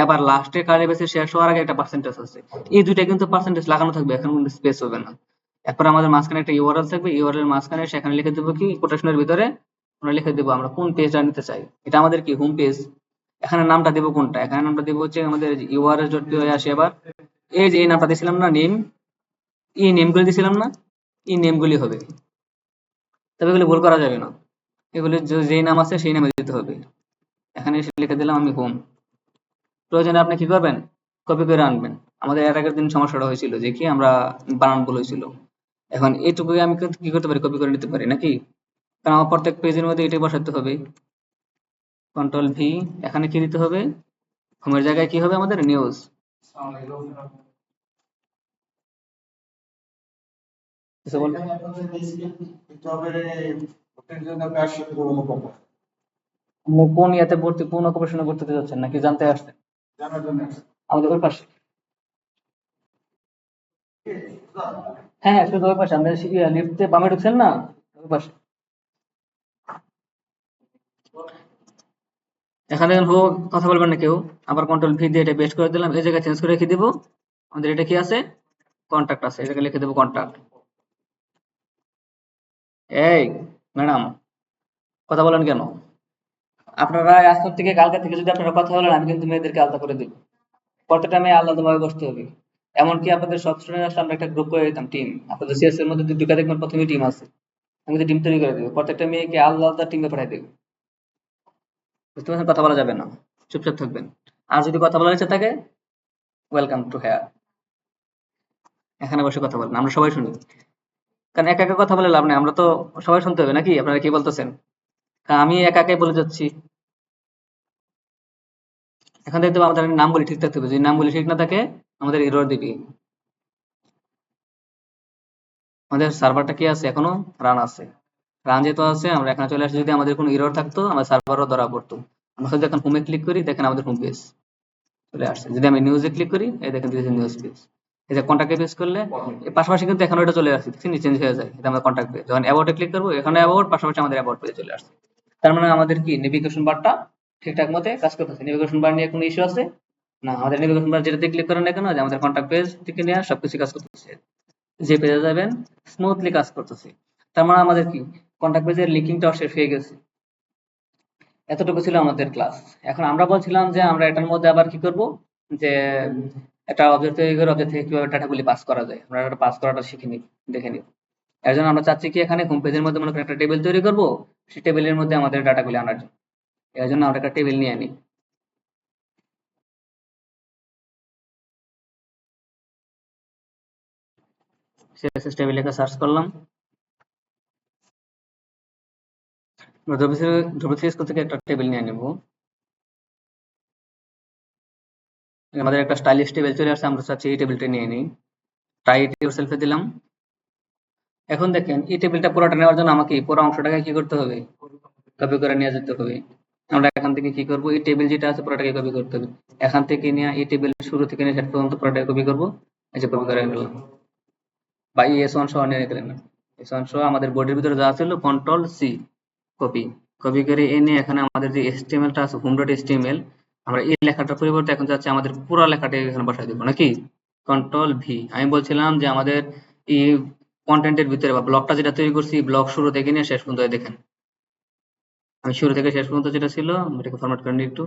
আবার লাস্টে কার্লি ব্রেসের শেষ হওয়ার আগে একটা পার্সেন্টেজ আছে। এই দুইটা কিন্তু পার্সেন্টেজ লাগানো থাকবে, এখন কিন্তু স্পেস হবে না। এরপর আমাদের মাঝখানে একটা ইউআরএল থাকবে, ইউআরএল এর মাঝখানে সেখানে লিখে দেবো কি, কোটেশনের ভিতরে আমরা লিখে দেবো আমরা কোন পেজটা নিতে চাই। এটা আমাদের কি, হোম পেজ। এখানে নামটা দেবো কোনটা, এখানে নামটা দেবো হচ্ছে আমাদের url.py। আসি আবার, এই যে এই নামটা দিয়েছিলাম না, নেম, এই নেমগুলি দিয়েছিলাম না, এই নেমগুলি হবে। তবে এগুলো ভুল করা যাবে না, এগুলি যেই নাম আছে সেই নামে দিতে হবে। এখানে এসে লিখে দিলাম আমি হোম। প্রয়োজনে আপনি কি করবেন, কপি করে আনবেন। আমাদের এর আগের দিন সমস্যাটা হয়েছিল যে কি, আমরা বানান ভুল হয়েছিল। এখন এইটুকু আমি কিন্তু কি করতে পারি, কপি করে নিতে পারি নাকি, কারণ আমার প্রত্যেক পেজের মধ্যে এটাই বসাতে হবে। কন্ট্রোল ভি, এখানে কি দিতে হবে, হোমের জায়গায় কি হবে আমাদের, নিউজ। কিছু বলবেন? আপনি কোন ইয়াতে ভর্তি, কোন অকুপেশনে ভর্তি হতে যাচ্ছেন নাকি জানতে আসছেন? আমাদের ওই পাশে। হ্যাঁ হ্যাঁ, শুধু ওই পাশে, আমরা লিফটে বামে ঢুকছেন না, ওই পাশে। এখানে কথা বলবেন না কেউ। আবার কন্ট্রোল ভি দিয়ে এটা পেস্ট করে দিলাম, এই জায়গায় চেঞ্জ করে রেখে দিব। আমাদের এটা কি আছে, কন্টাক্ট আছে, এই জায়গায় লিখে দেবো কন্টাক্ট। এই ম্যাডাম, কথা বলেন কেন? আপনারা আজকের থেকে কালকে থেকে যদি আপনারা কথা বলেন, আমি কিন্তু মেয়েদেরকে আলাদা করে দিব। প্রত্যেকটা মেয়ে আলাদাভাবে বসতে হবে। এমনকি আপনাদের সব স্টুডেন্ট আসলে আমরা একটা গ্রুপ করে দিতাম, টিম। আপনাদের সিএস এর মধ্যে ঢুকে দেখবেন প্রথমে টিম আছে, আমি কিন্তু টিম তৈরি করে দেবো, প্রত্যেকটা মেয়েকে আলাদা আলাদা টিমে পাঠিয়ে দেবো। বুঝতে পারছেন, কথা বলা যাবে না, চুপচাপ থাকবেন। আর যদি কথা বলার ইচ্ছা থাকে, ওয়েলকাম টু হেয়ার। এখানে বসে কথা বলেন, আমরা সবাই শুনি। কারণ একা একা কথা বলে লাভ নেই, আমরা তো সবাই শুনতে হবে নাকি? আপনারা কি বলতেছেন? কারণ আমি একা একাই বলে যাচ্ছি। এখন দেখতে পাবো আমাদের নামগুলি ঠিক থাকতে হবে, যদি নামগুলি ঠিক না থাকে আমাদের এরর দিবে। আমাদের সার্ভারটা কি আছে এখনো? রান আছে। রান যেহেতু আছে আমরা এখানে চলে আসি, যদি আমাদের কোনো এরর থাকতো আমার সার্ভারও ধরা পড়তো। আমরা যদি এখন হোমে ক্লিক করি, দেখেন আমাদের হোম পেজ চলে আসছে। যদি আমি নিউজে ক্লিক করি, এই দেখেন দিস নিউজ পেজ। এই যে কন্টাক্টে পেজ করলে এর পাশাপাশি কিন্তু এখানে এটা চলে আসছে, দেখছেন চেঞ্জ হয়ে যায়, এটা আমাদের কন্টাক্ট পেজ। যখন অ্যাবাউটে ক্লিক করবো, এখানে অ্যাবাউট, পাশাপাশি আমাদের অ্যাবাউট পেজে চলে আসছে। তার মানে আমাদের কি নেভিগেশন বারটা ঠিকঠাক মতে কাজ করতেছে। নেভিগেশন বার নিয়ে কোনো ইস্যু আছে না? আমাদের নেভিগেশন বার যেটাতে ক্লিক করেন না কেন, যে আমাদের কন্টাক্ট পেজ থেকে নিয়ে সবকিছু কাজ করতেছে, যে পেজে যাবেন স্মুথলি কাজ করতেছে। তার মানে আমাদের কি কন্টাক্ট পেজের লিঙ্কিংটাও শেষ হয়ে গেছে। এতটুকু ছিল আমাদের ক্লাস। এখন আমরা বলছিলাম যে আমরা এটার মধ্যে আবার কি করব, যে একটা অবজেক্ট তৈরি করে অবজেক্ট থেকে কিভাবে ডাটাগুলি পাস করা যায়, আমরা এটা পাস করাটা শিখে নিব, দেখে নিব। এর জন্য আমরা চাচ্ছি কি এখানে হোম পেজের মধ্যে মনে করেন একটা টেবিল তৈরি করব, সেই টেবিলের মধ্যে আমাদের ডাটাগুলি আনার জন্য। এর জন্য আমরা একটা টেবিল নিয়ে নিই। সিএসএস টেবিল লিখে সার্চ করলাম। ডব্লিউসি স্কুল থেকে একটা টেবিল নিয়ে নিব। আমাদের একটা স্টাইলিশ টেবিল চলে আসছে, আমরা চাচ্ছি এই টেবিলটা নিয়ে নিই। ট্রাই ইট ইউরসেলফে দিলাম। এখন দেখেন এই টেবিলটা পুরোটা নেওয়ার জন্য আমাকে এই পুরো অংশটাকে কি করতে হবে? কপি করে নিয়ে যেতে হবে। আমরা এখান থেকে কি করব, এই টেবিল যেটা আছে পুরোটাকে কপি করতে হবে। এখান থেকে নিয়ে এই টেবিল শুরু থেকে নিয়ে শেষ পর্যন্ত পুরোটাকে কপি করব। এই যে কপি করে নিলাম, বা এই S1 সহ নিয়ে গেলেন না, S1 সহ আমাদের বোর্ডের ভিতরে যা ছিল কন্ট্রোল সি, কপি। কপি করে এনে এখানে আমাদের যে HTML টা আছে হোম ডট HTML, আমরা এই লেখাটার পরিবর্তে এখন যাচ্ছে আমাদের পুরো লেখাটা এখানে বসাই দেবো নাকি? Control V. আমি বলছিলাম যে আমাদের এই কন্টেন্টের ভিতরে বা ব্লকটা যেটা তৈরি করছি, ব্লক শুরু থেকে নিয়ে শেষ পর্যন্ত দেখেন, আমি শুরু থেকে শেষ পর্যন্ত যেটা ছিল আমি এটাকে ফরম্যাট করে নিই, একটু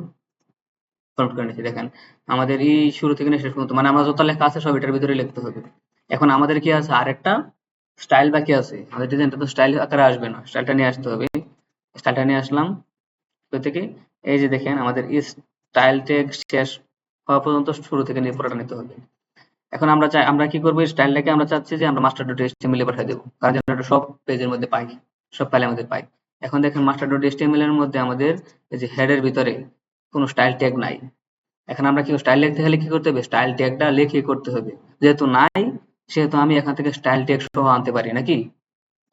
ফরম্যাট করে নিচ্ছি। দেখেন আমাদের এই শুরু থেকে নিয়ে শেষ পর্যন্ত মানে আমরা যত লেখা আছে সব এটার ভিতরে লিখতে হবে। এখন আমাদের কি আছে, আরেকটা স্টাইল বাকি আছে। আমাদের ডিজাইনটা তো স্টাইল আকারে আসবে না, স্টাইলটা নিয়ে আসতে হবে। স্টাইলটা নিয়ে আসলাম কোথা থেকে? এই যে দেখেন আমাদের এই স্টাইল ট্যাগ শেষ হওয়া পর্যন্ত শুরু থেকে নিয়ে পুরোটা নিতে হবে। এখন আমরা চাই, আমরা কি করবো, এই স্টাইলটাকে আমরা চাচ্ছি যে আমরা মাস্টার ডট এইচটিএমএল এ পাঠিয়ে দেবো, কারণ যেন এটা সব পেজের মধ্যে পাই, সব ফাইলের মধ্যে পাই। এখন দেখেন মাস্টার ডট এইচটিএমএল এর মধ্যে আমাদের এই যে হেডের ভিতরে কোনো স্টাইল ট্যাগ নাই। এখন আমরা কি স্টাইল লিখতে হলে কি করতে হবে, স্টাইল ট্যাগটা লিখে করতে হবে। যেহেতু নাই, সেহেতু আমি এখান থেকে স্টাইল ট্যাগ সহ আনতে পারি নাকি?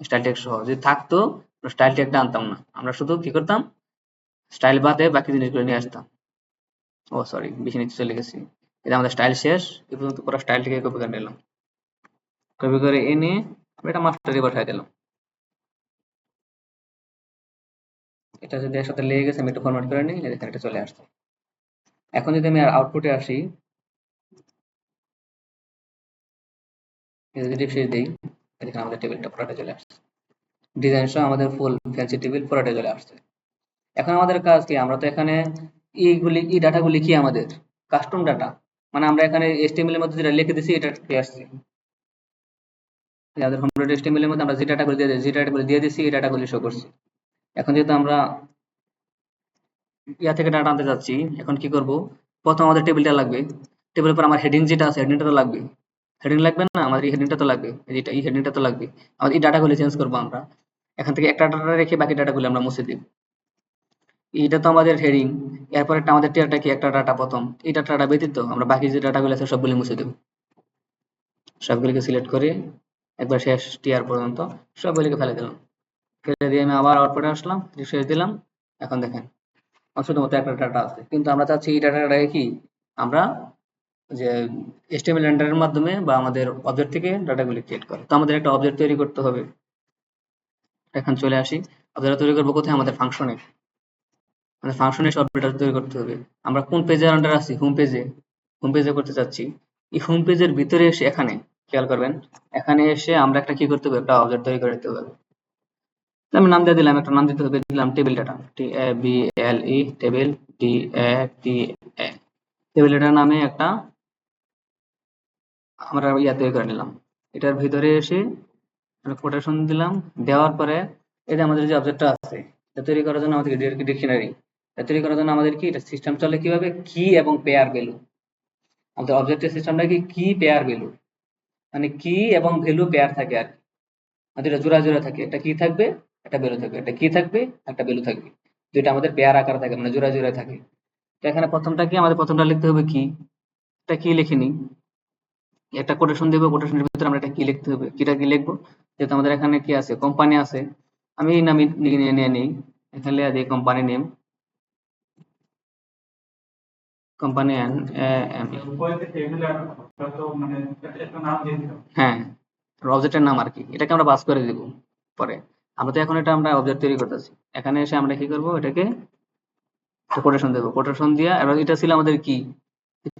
স্টাইল ট্যাগ সহ যদি থাকতো স্টাইল ট্যাগটা আনতাম না, আমরা শুধু কি করতাম, স্টাইল বাদে বাকি জিনিসগুলো নিয়ে আসতাম। ও সরি, বেশি নিচে চলে গেছি। এটা আমাদের স্টাইল শেষ, এই পর্যন্ত পুরো স্টাইলটিকে কপি করে নিলাম। কপি করে এনে এটা মাস্টারে পাঠিয়ে দিলাম। এটা যদি একসাথে লেগে গেছে, আমি একটু ফরম্যাট করে নিই, দেখেন এটা চলে আসছে। এখন যদি আমি আউটপুটে আসি, যদি রিফ্রেশ দিই, দেখেন আমাদের টেবিলটা পুরোটা চলে আসছে। ডিজাইন সহ আমাদের ফুল ফ্যান্সি টেবিল পুরোটা চলে আসছে। এখন আমাদের কাজ কি, আমরা তো এখানে এইগুলি এই ডাটাগুলি কি আমাদের কাস্টম ডাটা, মানে আমরা এখানে HTML এর মধ্যে যেটা লিখে দিছি এটা চলে আসছে। আমাদের হোম ডট HTML এর মধ্যে আমরা যে ডাটাগুলি দিয়ে দিয়েছি, যে ডাটাগুলি দিয়ে দিছি এই ডাটাগুলি শো করছে। এখন যেহেতু আমরা ইয়া থেকে ডাটা আনতে যাচ্ছি, এখন কি করব, প্রথম আমাদের টেবিলটা লাগবে। টেবিলের পর আমার হেডিং যেটা আছে হেডিংটা তো লাগবে। হেডিং লাগবে না, আমাদের এই হেডিংটা তো লাগবে, এই হেডিংটা তো লাগবে। আমাদের এই ডাটাগুলি চেঞ্জ করবো আমরা। এখান থেকে একটা ডাটা রেখে বাকি ডাটাগুলি আমরা মুছে দিব। এইটা তো আমাদের হেডিং। এরপর একটা আমাদের টিয়ারটা কি একটা ডাটা প্রথম, এই ডাটাটা ব্যতীত আমরা বাকি যে ডাটাগুলো আছে সবগুলি মুছে দেব। সবগুলিকে সিলেক্ট করে একবার শেষ টিয়ার পর্যন্ত সবগুলিকে ফেলে দিলাম। ফেলে দিয়ে আমি আবার আউটপুটে আসলাম, রিফ্রেশ দিলাম। এখন দেখেন শুধুমাত্র একটা ডাটা আছে, কিন্তু আমরা চাচ্ছি এই ডাটাটাকে কি আমরা যে HTML রেন্ডারের মাধ্যমে বা আমাদের অবজেক্ট থেকে ডাটাগুলি ক্রিয়েট করে। তো আমাদের একটা অবজেক্ট তৈরি করতে হবে। এখন চলে আসি, অবজেক্ট তৈরি করবো কোথায়, আমাদের ফাংশনে। মানে ফাংশনে সব ডেটা তৈরি করতে হবে। আমরা কোন পেজের আন্ডার আছি, হোম পেজে। হোম পেজে করতে চাচ্ছি। এই হোম পেজের ভিতরে এসে এখানে খেয়াল করবেন, এখানে এসে আমরা একটা কি করতে হবে, একটা অবজেক্ট তৈরি করে দিতে হবে। আমি নাম দিয়ে দিলাম, একটা নাম দিতে হবে, দিলাম table data, TABLE table, DATA table data নামে একটা আমরা ইয়া তৈরি করে নিলাম। এটার ভিতরে এসে কোটেশন দিলাম, দেওয়ার পরে এই যে আমাদের যে অবজেক্টটা আছে এটা তৈরি করার জন্য আমাদের ডিকশনারি, এটা তৈরি করার জন্য আমাদের কি এটা সিস্টেম চলে কিভাবে, কি এবং পেয়ার ভ্যালু। আমাদের অবজেক্টের সিস্টেমটা কি পেয়ার ভ্যালু। মানে কি এবং ভ্যালু পেয়ার থাকে আর কি, মানে দুটো জোড়া জোড়া থাকে, একটা কি থাকবে একটা ভ্যালু থাকবে, একটা কি থাকবে একটা ভ্যালু থাকবে, দুইটা আমাদের পেয়ার আকারে থাকে মানে জোড়া জোড়া থাকে। তো এখানে প্রথমটা কি, আমাদের প্রথমটা লিখতে হবে কি, এটা কি লিখে নিই, একটা কোটেশন দেবো, কোটেশনের ভিতরে আমরা একটা কি লিখতে হবে, কিটা কি লিখবো, যেহেতু আমাদের এখানে কি আছে কোম্পানি আছে, আমি এই নামই নিয়ে নিই, এখানে লিখে দিই কোম্পানি নেম, কোম্পানি হ্যাঁ অবজেক্টের নাম আর কি, এটাকে আমরা পাস করে দিব পরে। আমরা তো এখন এটা আমরা অবজেক্ট তৈরি করতেছি, এখানে এসে আমরা কি করব, এটাকে কোটেশন দেবো, কোটেশন দিয়া এবার এটা ছিল আমাদের কি,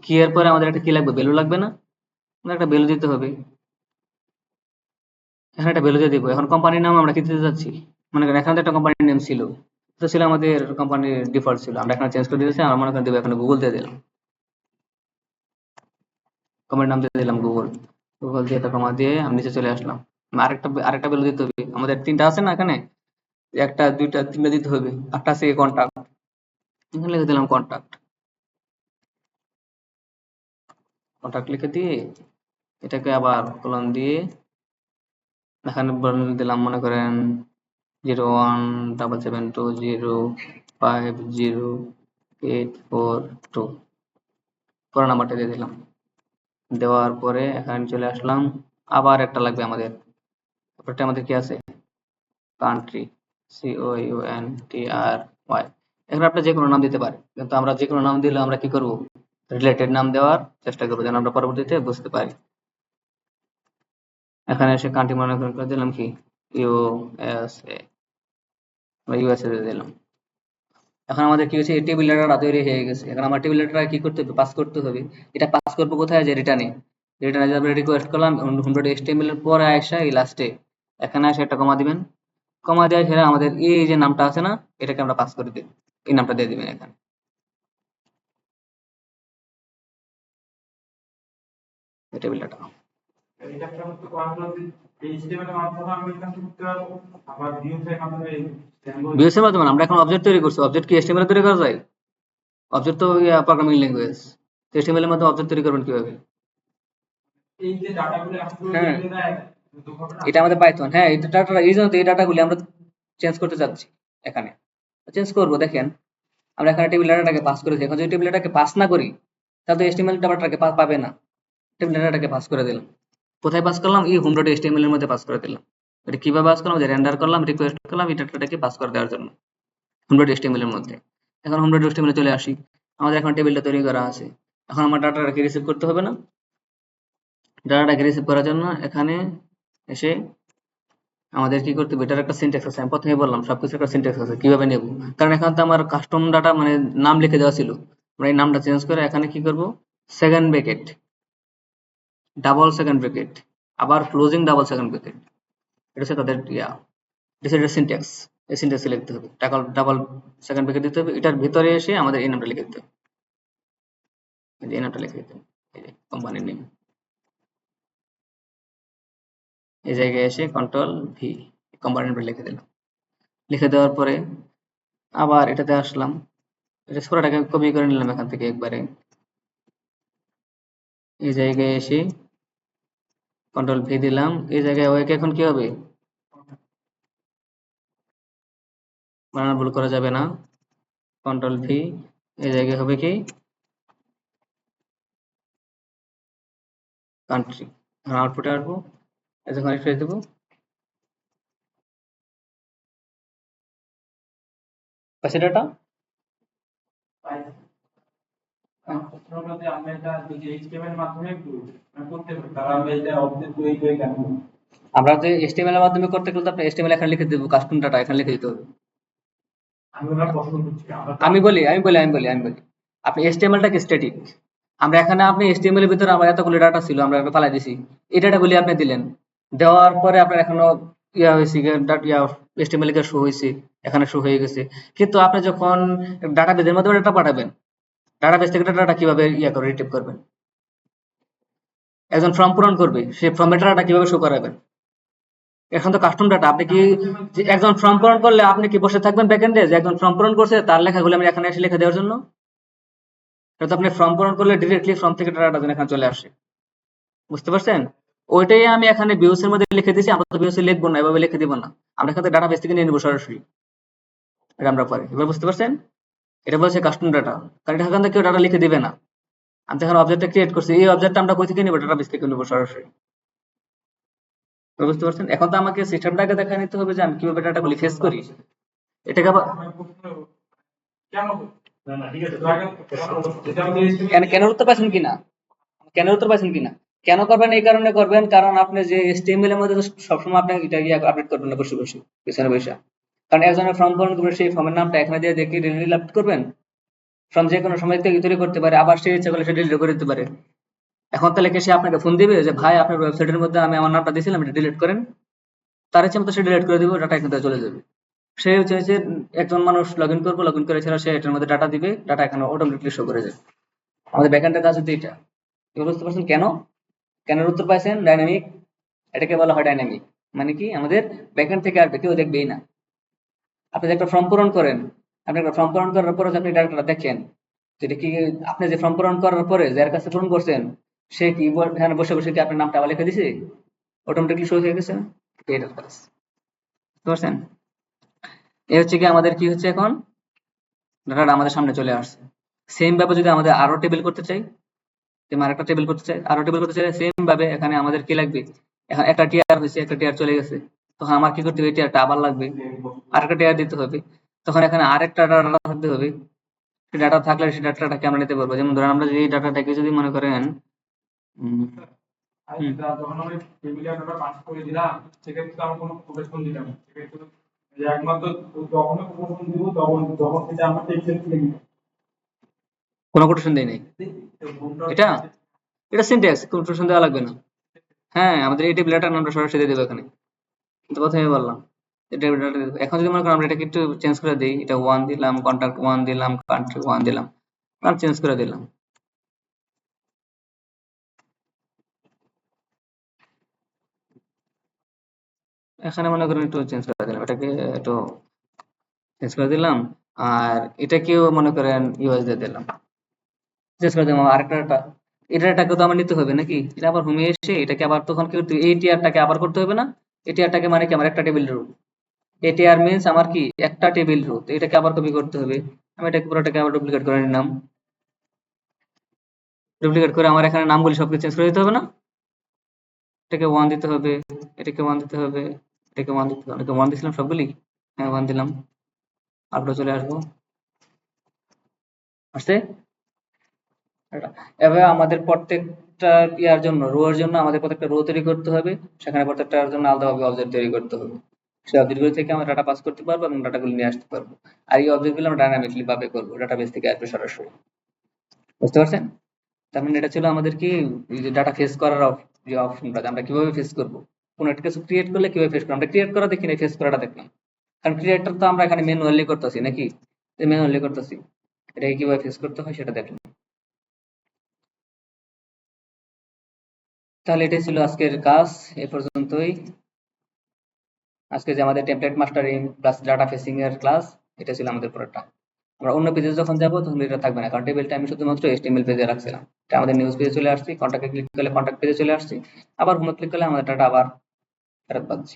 কি এর পরে আমাদের একটা কি লাগবে, ভ্যালু লাগবে না, আমাদের একটা ভ্যালু দিতে হবে, এখানে একটা ভ্যালু দিয়ে দিব। এখন কোম্পানির নাম আমরা কি দিতে যাচ্ছি, মনে করেন এখানে তো একটা কোম্পানির নেম ছিল, তো ছিল আমাদের কোম্পানির ডিফল্ট ছিল, আমরা এখানে চেঞ্জ করে দিয়েছি, আমরা মনে করেন দেবো এখানে গুগল দিয়ে দিলাম, কোম্পানির নাম দিয়ে দিলাম গুগল, গুগল দিয়ে একটা কমা দিয়ে আমি নিচে চলে আসলাম। আরেকটা ভ্যালু দিতে হবে, আমাদের তিনটা আছে না এখানে, একটা দুইটা তিনটা দিতে হবে, একটা আছে কন্টাক্ট, এখানে লিখে দিলাম কন্টাক্ট, কন্টাক্ট লিখে দিয়ে এটাকে আবার কলন দিয়ে এখানে দিলাম মনে করেন 0177205082 পুরো নাম্বারটা দিয়ে দিলাম। দেওয়ার পরে এখানে চলে আসলাম, আবার একটা লাগবে আমাদের, তারপরটা আমাদের কি আছে কান্ট্রি, COUNTRY, এখানে আপনি যে কোনো নাম দিতে পারেন, কিন্তু আমরা যে কোনো নাম দিলে আমরা কি করব, রিলেটেড নাম দেওয়ার চেষ্টা করবো যেন আমরা পরবর্তীতে বুঝতে পারি। এখানে এসে কান্ট্রি মনে করে দিলাম কি USA, ইউএসএ দিয়ে দিলাম। এখন আমাদের কি হচ্ছে, টেবিল ডাটা তৈরি হয়ে গেছে, এখন আমার টেবিল ডাটা কি করতে হবে, পাস করতে হবে। এটা পাস করবো কোথায়, যে রিটার্নে, রিটার্নে যে আমরা রিকোয়েস্ট করলাম 100 HTML এর পরে আসা এই লাস্টে এখানে এসে একটা কমা দিবেন, কমা দেওয়া সেটা আমাদের এই যে নামটা আছে না, এটাকে আমরা পাস করে দিই, এই নামটা দিয়ে দিবেন এখানে, টেবিল ডাটা। ভিউস এর মাধ্যমে আমরা এখন অবজেক্ট তৈরি করছি, অবজেক্ট কি HTML এ তৈরি করা যায়, অবজেক্ট তো প্রোগ্রামিং ল্যাঙ্গুয়েজ, HTML এর মাধ্যমে অবজেক্ট তৈরি করবেন কিভাবে, হ্যাঁ এটা আমাদের পাইথন, হ্যাঁ এই ডাটা, এই জন্য তো এই ডাটাগুলি আমরা চেঞ্জ করতে চাচ্ছি এখানে, চেঞ্জ করব। দেখেন আমরা এখানে টেবিল ডাটাটাকে পাস করেছি, এখন যদি টেবিল ডাটাকে পাস না করি তাহলে তো HTML ডাটাটাকে পাবে না, টেবিল ডাটাটাকে পাস করে দিলাম, কোথায় পাস করলাম, এই হোম ডট HTML এর মধ্যে পাস করে দিলাম। এটা কিভাবে পাস করলাম, যে রেন্ডার করলাম, রিকোয়েস্ট করলাম এই ডাটাটাকে পাস করে দেওয়ার জন্য হোম ডট HTML এর মধ্যে। এখন হোম ডট HTML এ চলে আসি, আমাদের এখন টেবিলটা তৈরি করা আছে, এখন আমার ডাটাটাকে রিসিভ করতে হবে না, ডাটাটাকে রিসিভ করার জন্য এখানে এসে আমাদের কি করতে হবে, এটার একটা সিনট্যাক্স আছে, আমি প্রথমেই বললাম সবকিছু একটা সিনট্যাক্স আছে, কিভাবে নেব, কারণ এখানে তো আমার কাস্টম ডাটা মানে নাম লিখে দেওয়া ছিল, আমরা এই নামটা চেঞ্জ করে এখানে কি করব, second bracket, double second bracket, আবার ক্লোজিং ডাবল সেকেন্ড ব্র্যাকেট, এটা হচ্ছে তাদের এটা হচ্ছে সিনট্যাক্স, এই সিনট্যাক্স লিখতে হবে, ডাবল ডাবল সেকেন্ড ব্র্যাকেট দিতে হবে, এটার ভিতরে এসে আমাদের এই নামটা লিখে দিতে হবে, এই নামটা লিখে দিতে হবে, এই যে কোম্পানির নেম, এই জায়গায় এসে কন্ট্রোল V কোম্পানির নামটা লিখে দিলাম, লিখে দেওয়ার পরে আবার এটাতে আসলাম, এটা পুরোটাকে কপি করে নিলাম এখান থেকে একবারে, এই জায়গায় এসে কন্ট্রোল V দিলাম, এই জায়গায় ওকে এখন কি হবে, বানান ভুল করা যাবে না, কন্ট্রোল V, এই জায়গায় হবে কি কান্ট্রি, এখন আউটপুটে আসবো, যখন রিফ্রেশ দেবো পাশে ডাটা, আমরা যে HTML এর মাধ্যমে করতে গেলে তো আপনি HTML এখানে লিখে দেবো, কাস্টম ডাটা এখানে লিখে দিতে হবে। আমি বলি আপনি HTML টা কি স্ট্যাটিক, আমরা এখানে আপনি HTML এর ভিতরে আমার এতগুলো ডাটা ছিল, আমরা একটা ফালাই দিছি, এই ডাটাগুলি আপনি দিলেন, দেওয়ার পরে আপনার এখনো ইয়া হয়েছে, HTML এর শো হয়েছে, এখানে শো হয়ে গেছে, কিন্তু আপনি যখন ডাটাবেজের মাধ্যমে ডাটা পাঠাবেন, ডাটাবেস থেকে ডাটা কিভাবে করে রিট্রিভ করবেন, একজন ফর্ম পূরণ করবে, সেই ফর্মের ডাটা কিভাবে শো করাবেন, এখন তো কাস্টম ডাটা, আপনি কি যে একজন ফর্ম পূরণ করলে আপনি কি বসে থাকবেন ব্যাকএন্ডে, যে একজন ফর্ম পূরণ করছে তার লেখাগুলো আমি এখানে এসে লিখে দেওয়ার জন্য, এটা তো আপনি ফর্ম পূরণ করলে ডিরেক্টলি ফর্ম থেকে ডাটাটা যেন এখানে চলে আসে, বুঝতে পারছেন? ওইটাই আমি এখানে ভিউস এর মধ্যে লিখে দিয়েছি। আমরা তো ভিউস এ লিখবো না, এভাবে লিখে দিব না। আমরা এখান থেকে ডাটাবেস থেকে নিয়ে নেবো সরাসরি। এটা আমরা পরে এবার বুঝতে পারছেন? এটা বলছে কাস্টম ডাটা, কারণ এটা এখান থেকে কেউ ডাটা লিখে দিবে না। আমি তো এখানে অবজেক্টটা ক্রিয়েট করছি, এই অবজেক্টটা আমরা কই থেকে নিব? ডাটাবেস থেকে নেবো সরাসরি। এবার বুঝতে পারছেন? এখন তো আমাকে সিস্টেমটাকে দেখা নিতে হবে যে আমি কিভাবে ডাটাগুলি ফেস করি। এটাকে আবার কেন উত্তর পাচ্ছেন কিনা, কেন উত্তর পাচ্ছেন কিনা, কেন করবেন? এই কারণে করবেন কারণ আপনি যে HTML এর মধ্যে তো সবসময় আপনি এটা আপডেট করবেন না বসে বসে পিছনে বসে। কারণ একজনের ফর্ম পূরণ করবে, সেই ফর্মের নামটা এখানে দিয়ে দেখে ডিলিট আপডেট করবেন। ফর্ম যে কোনো সময় থেকে তৈরি করতে পারে, আবার সে ইচ্ছা করলে সে ডিলিট করে দিতে পারে। এখন তাহলে কি সে আপনাকে ফোন দিবে যে ভাই আপনার ওয়েবসাইটের মধ্যে আমি আমার নামটা দিয়েছিলাম, এটা ডিলিট করেন? তার ইচ্ছা মতো সে ডিলিট করে দিবে, ডাটা এখান থেকে চলে যাবে। সে হচ্ছে যে একজন মানুষ লগ ইন করবো, লগ ইন করে ছাড়া সে এটার মধ্যে ডাটা দিবে, ডাটা এখানে অটোমেটিকলি শো করে যাবে। আমাদের ব্যাকএন্ডের কাজ হচ্ছে এটা। এবার বুঝতে পারছেন কেন? কেন উত্তর পাইছেন? ডাইনামিক, এটাকে বলা হয় ডাইনামিক। মানে কি আমাদের ব্যাকএন্ড থেকে আসবে, কেউ দেখবেই না। আপনি যে একটা ফর্ম পূরণ করেন, আপনি একটা ফর্ম পূরণ করার পরে আপনি ডাটাটা দেখেন, যেটা কি আপনি যে ফর্ম পূরণ করার পরে যার কাছে পূরণ করছেন সে কি এখানে বসে বসে কি আপনার নামটা আবার লিখে দিছে? অটোমেটিকলি শো হয়ে গেছে। এটার কাজ বুঝতে পারছেন? এই হচ্ছে কি আমাদের কি হচ্ছে এখন ডাটাটা আমাদের সামনে চলে আসছে। সেম ভাবে যদি আমাদের আরো টেবিল করতে চাই, আরেকটা টেবিল করতে চাই, আরো টেবিল করতে চাইলে সেম ভাবে এখানে আমাদের কি লাগবে? এখন একটা টিআর হয়েছে, একটা টিআর চলে গেছে, তখন আমার কি করতে হবে? টিআরটা আবার লাগবে, আরেকটা টিআর দিতে হবে, তখন এখানে আরেকটা ডাটা থাকতে হবে। ডাটা থাকলে সেই ডাটাটাকে আমরা নিতে পারবো। যেমন ধরেন আমরা যদি এই ডাটাটাকে যদি মনে করেন হুম, যখন আমি টেবিলে ডাটা পাস করে দিলাম, সেক্ষেত্রে আমি কোনো প্রোটেকশন দিলাম না। সেক্ষেত্রে যে একমাত্র যখন প্রোটেকশন দিব তখন সেটা আমার টেক্সট লিখে নিব। কোনো কোটেশন দেই নাই। এটা এটা সিনট্যাক্স, কোটেশন দেওয়া লাগবে না। হ্যাঁ, আমাদের এই টেবিল ডাটা আমরা সরাসরি দিয়ে দেবো এখানে। কিন্তু প্রথমে বললাম এটা ডাটা দিয়ে দেবো। এখন যদি মনে করেন আমরা এটাকে একটু চেঞ্জ করে দিই, এটা 1 দিলাম, কন্টাক্ট 1 দিলাম, কান্ট্রি 1 দিলাম, আর চেঞ্জ করে দিলাম। এখানে মনে করেন একটু চেঞ্জ করে দিলাম, এটাকে একটু চেঞ্জ করে দিলাম, আর এটাকেও মনে করেন ইউএস দিয়ে দিলাম, চেঞ্জ করে দিলাম। আরেকটা ডাটা, এই ডাটাকে তো আমার নিতে হবে নাকি? এটা আবার হোমে এসে এটাকে আবার তখন কি করতে হবে? এই টিআরটাকে আবার করতে হবে না? এই টিআরটাকে মানে কি আমার একটা টেবিল রো, এটিআর মিন্স আমার কি একটা টেবিল রো, তো এটাকে আবার কপি করতে হবে। আমি এটাকে পুরোটাকে আবার ডুপ্লিকেট করে নিলাম, ডুপ্লিকেট করে আমার এখানে নামগুলি সবকিছু চেঞ্জ করে দিতে হবে না? এটাকে 1 দিতে হবে, এটাকে 1 দিতে হবে, এটাকে 1 দিতে হবে, এটাকে 1 দিছিলাম সবগুলি। হ্যাঁ 1 দিলাম, আপলোড চলে আসবো, আসছে এটা। এভাবে আমাদের প্রত্যেকটা ইয়ার জন্য, রো এর জন্য আমাদের প্রত্যেকটা রো তৈরি করতে হবে, সেখানে প্রত্যেকটার জন্য আলাদাভাবে অবজেক্ট তৈরি করতে হবে। সেই অবজেক্টগুলো থেকে আমরা ডাটা পাস করতে পারবো এবং ডাটাগুলো নিয়ে আসতে পারবো। আর এই অবজেক্টগুলো আমরা ডাইনামিকলি ভাবে করবো, ডাটাবেস থেকে আসবে সরাসরি। বুঝতে পারছেন? তার মানে এটা ছিল আমাদের কি ডাটা ফেস করার যে অপশনটা, আমরা কিভাবে ফেস করব, কোন একটা কিছু ক্রিয়েট করলে কিভাবে ফেস করব। আমরা ক্রিয়েট করা দেখি না, ফেস করাটা দেখলাম। কারণ ক্রিয়েটর তো আমরা এখানে ম্যানুয়ালি করতেছি নাকি, ম্যানুয়ালি করতেছি, এটাকে কিভাবে ফেস করতে হয় সেটা দেখলাম। তাহলে এটাই ছিল আজকের কাজ, এ পর্যন্তই। আজকে যে আমাদের template mastering plus data facing এর ক্লাস, এটা ছিল আমাদের পুরোটা। আমরা অন্য পেজে যখন যাবো তখন এটা থাকবে না, কারণ টেবিলটা আমি শুধুমাত্র HTML পেজে রাখছিলাম। এটা আমাদের নিউজ পেজে চলে আসছি, কন্টাক্টে ক্লিক করলে কন্টাক্ট পেজে চলে আসছি, আবার হোমে ক্লিক করলে আমাদের ডাটা আবার ফেরত পাচ্ছি।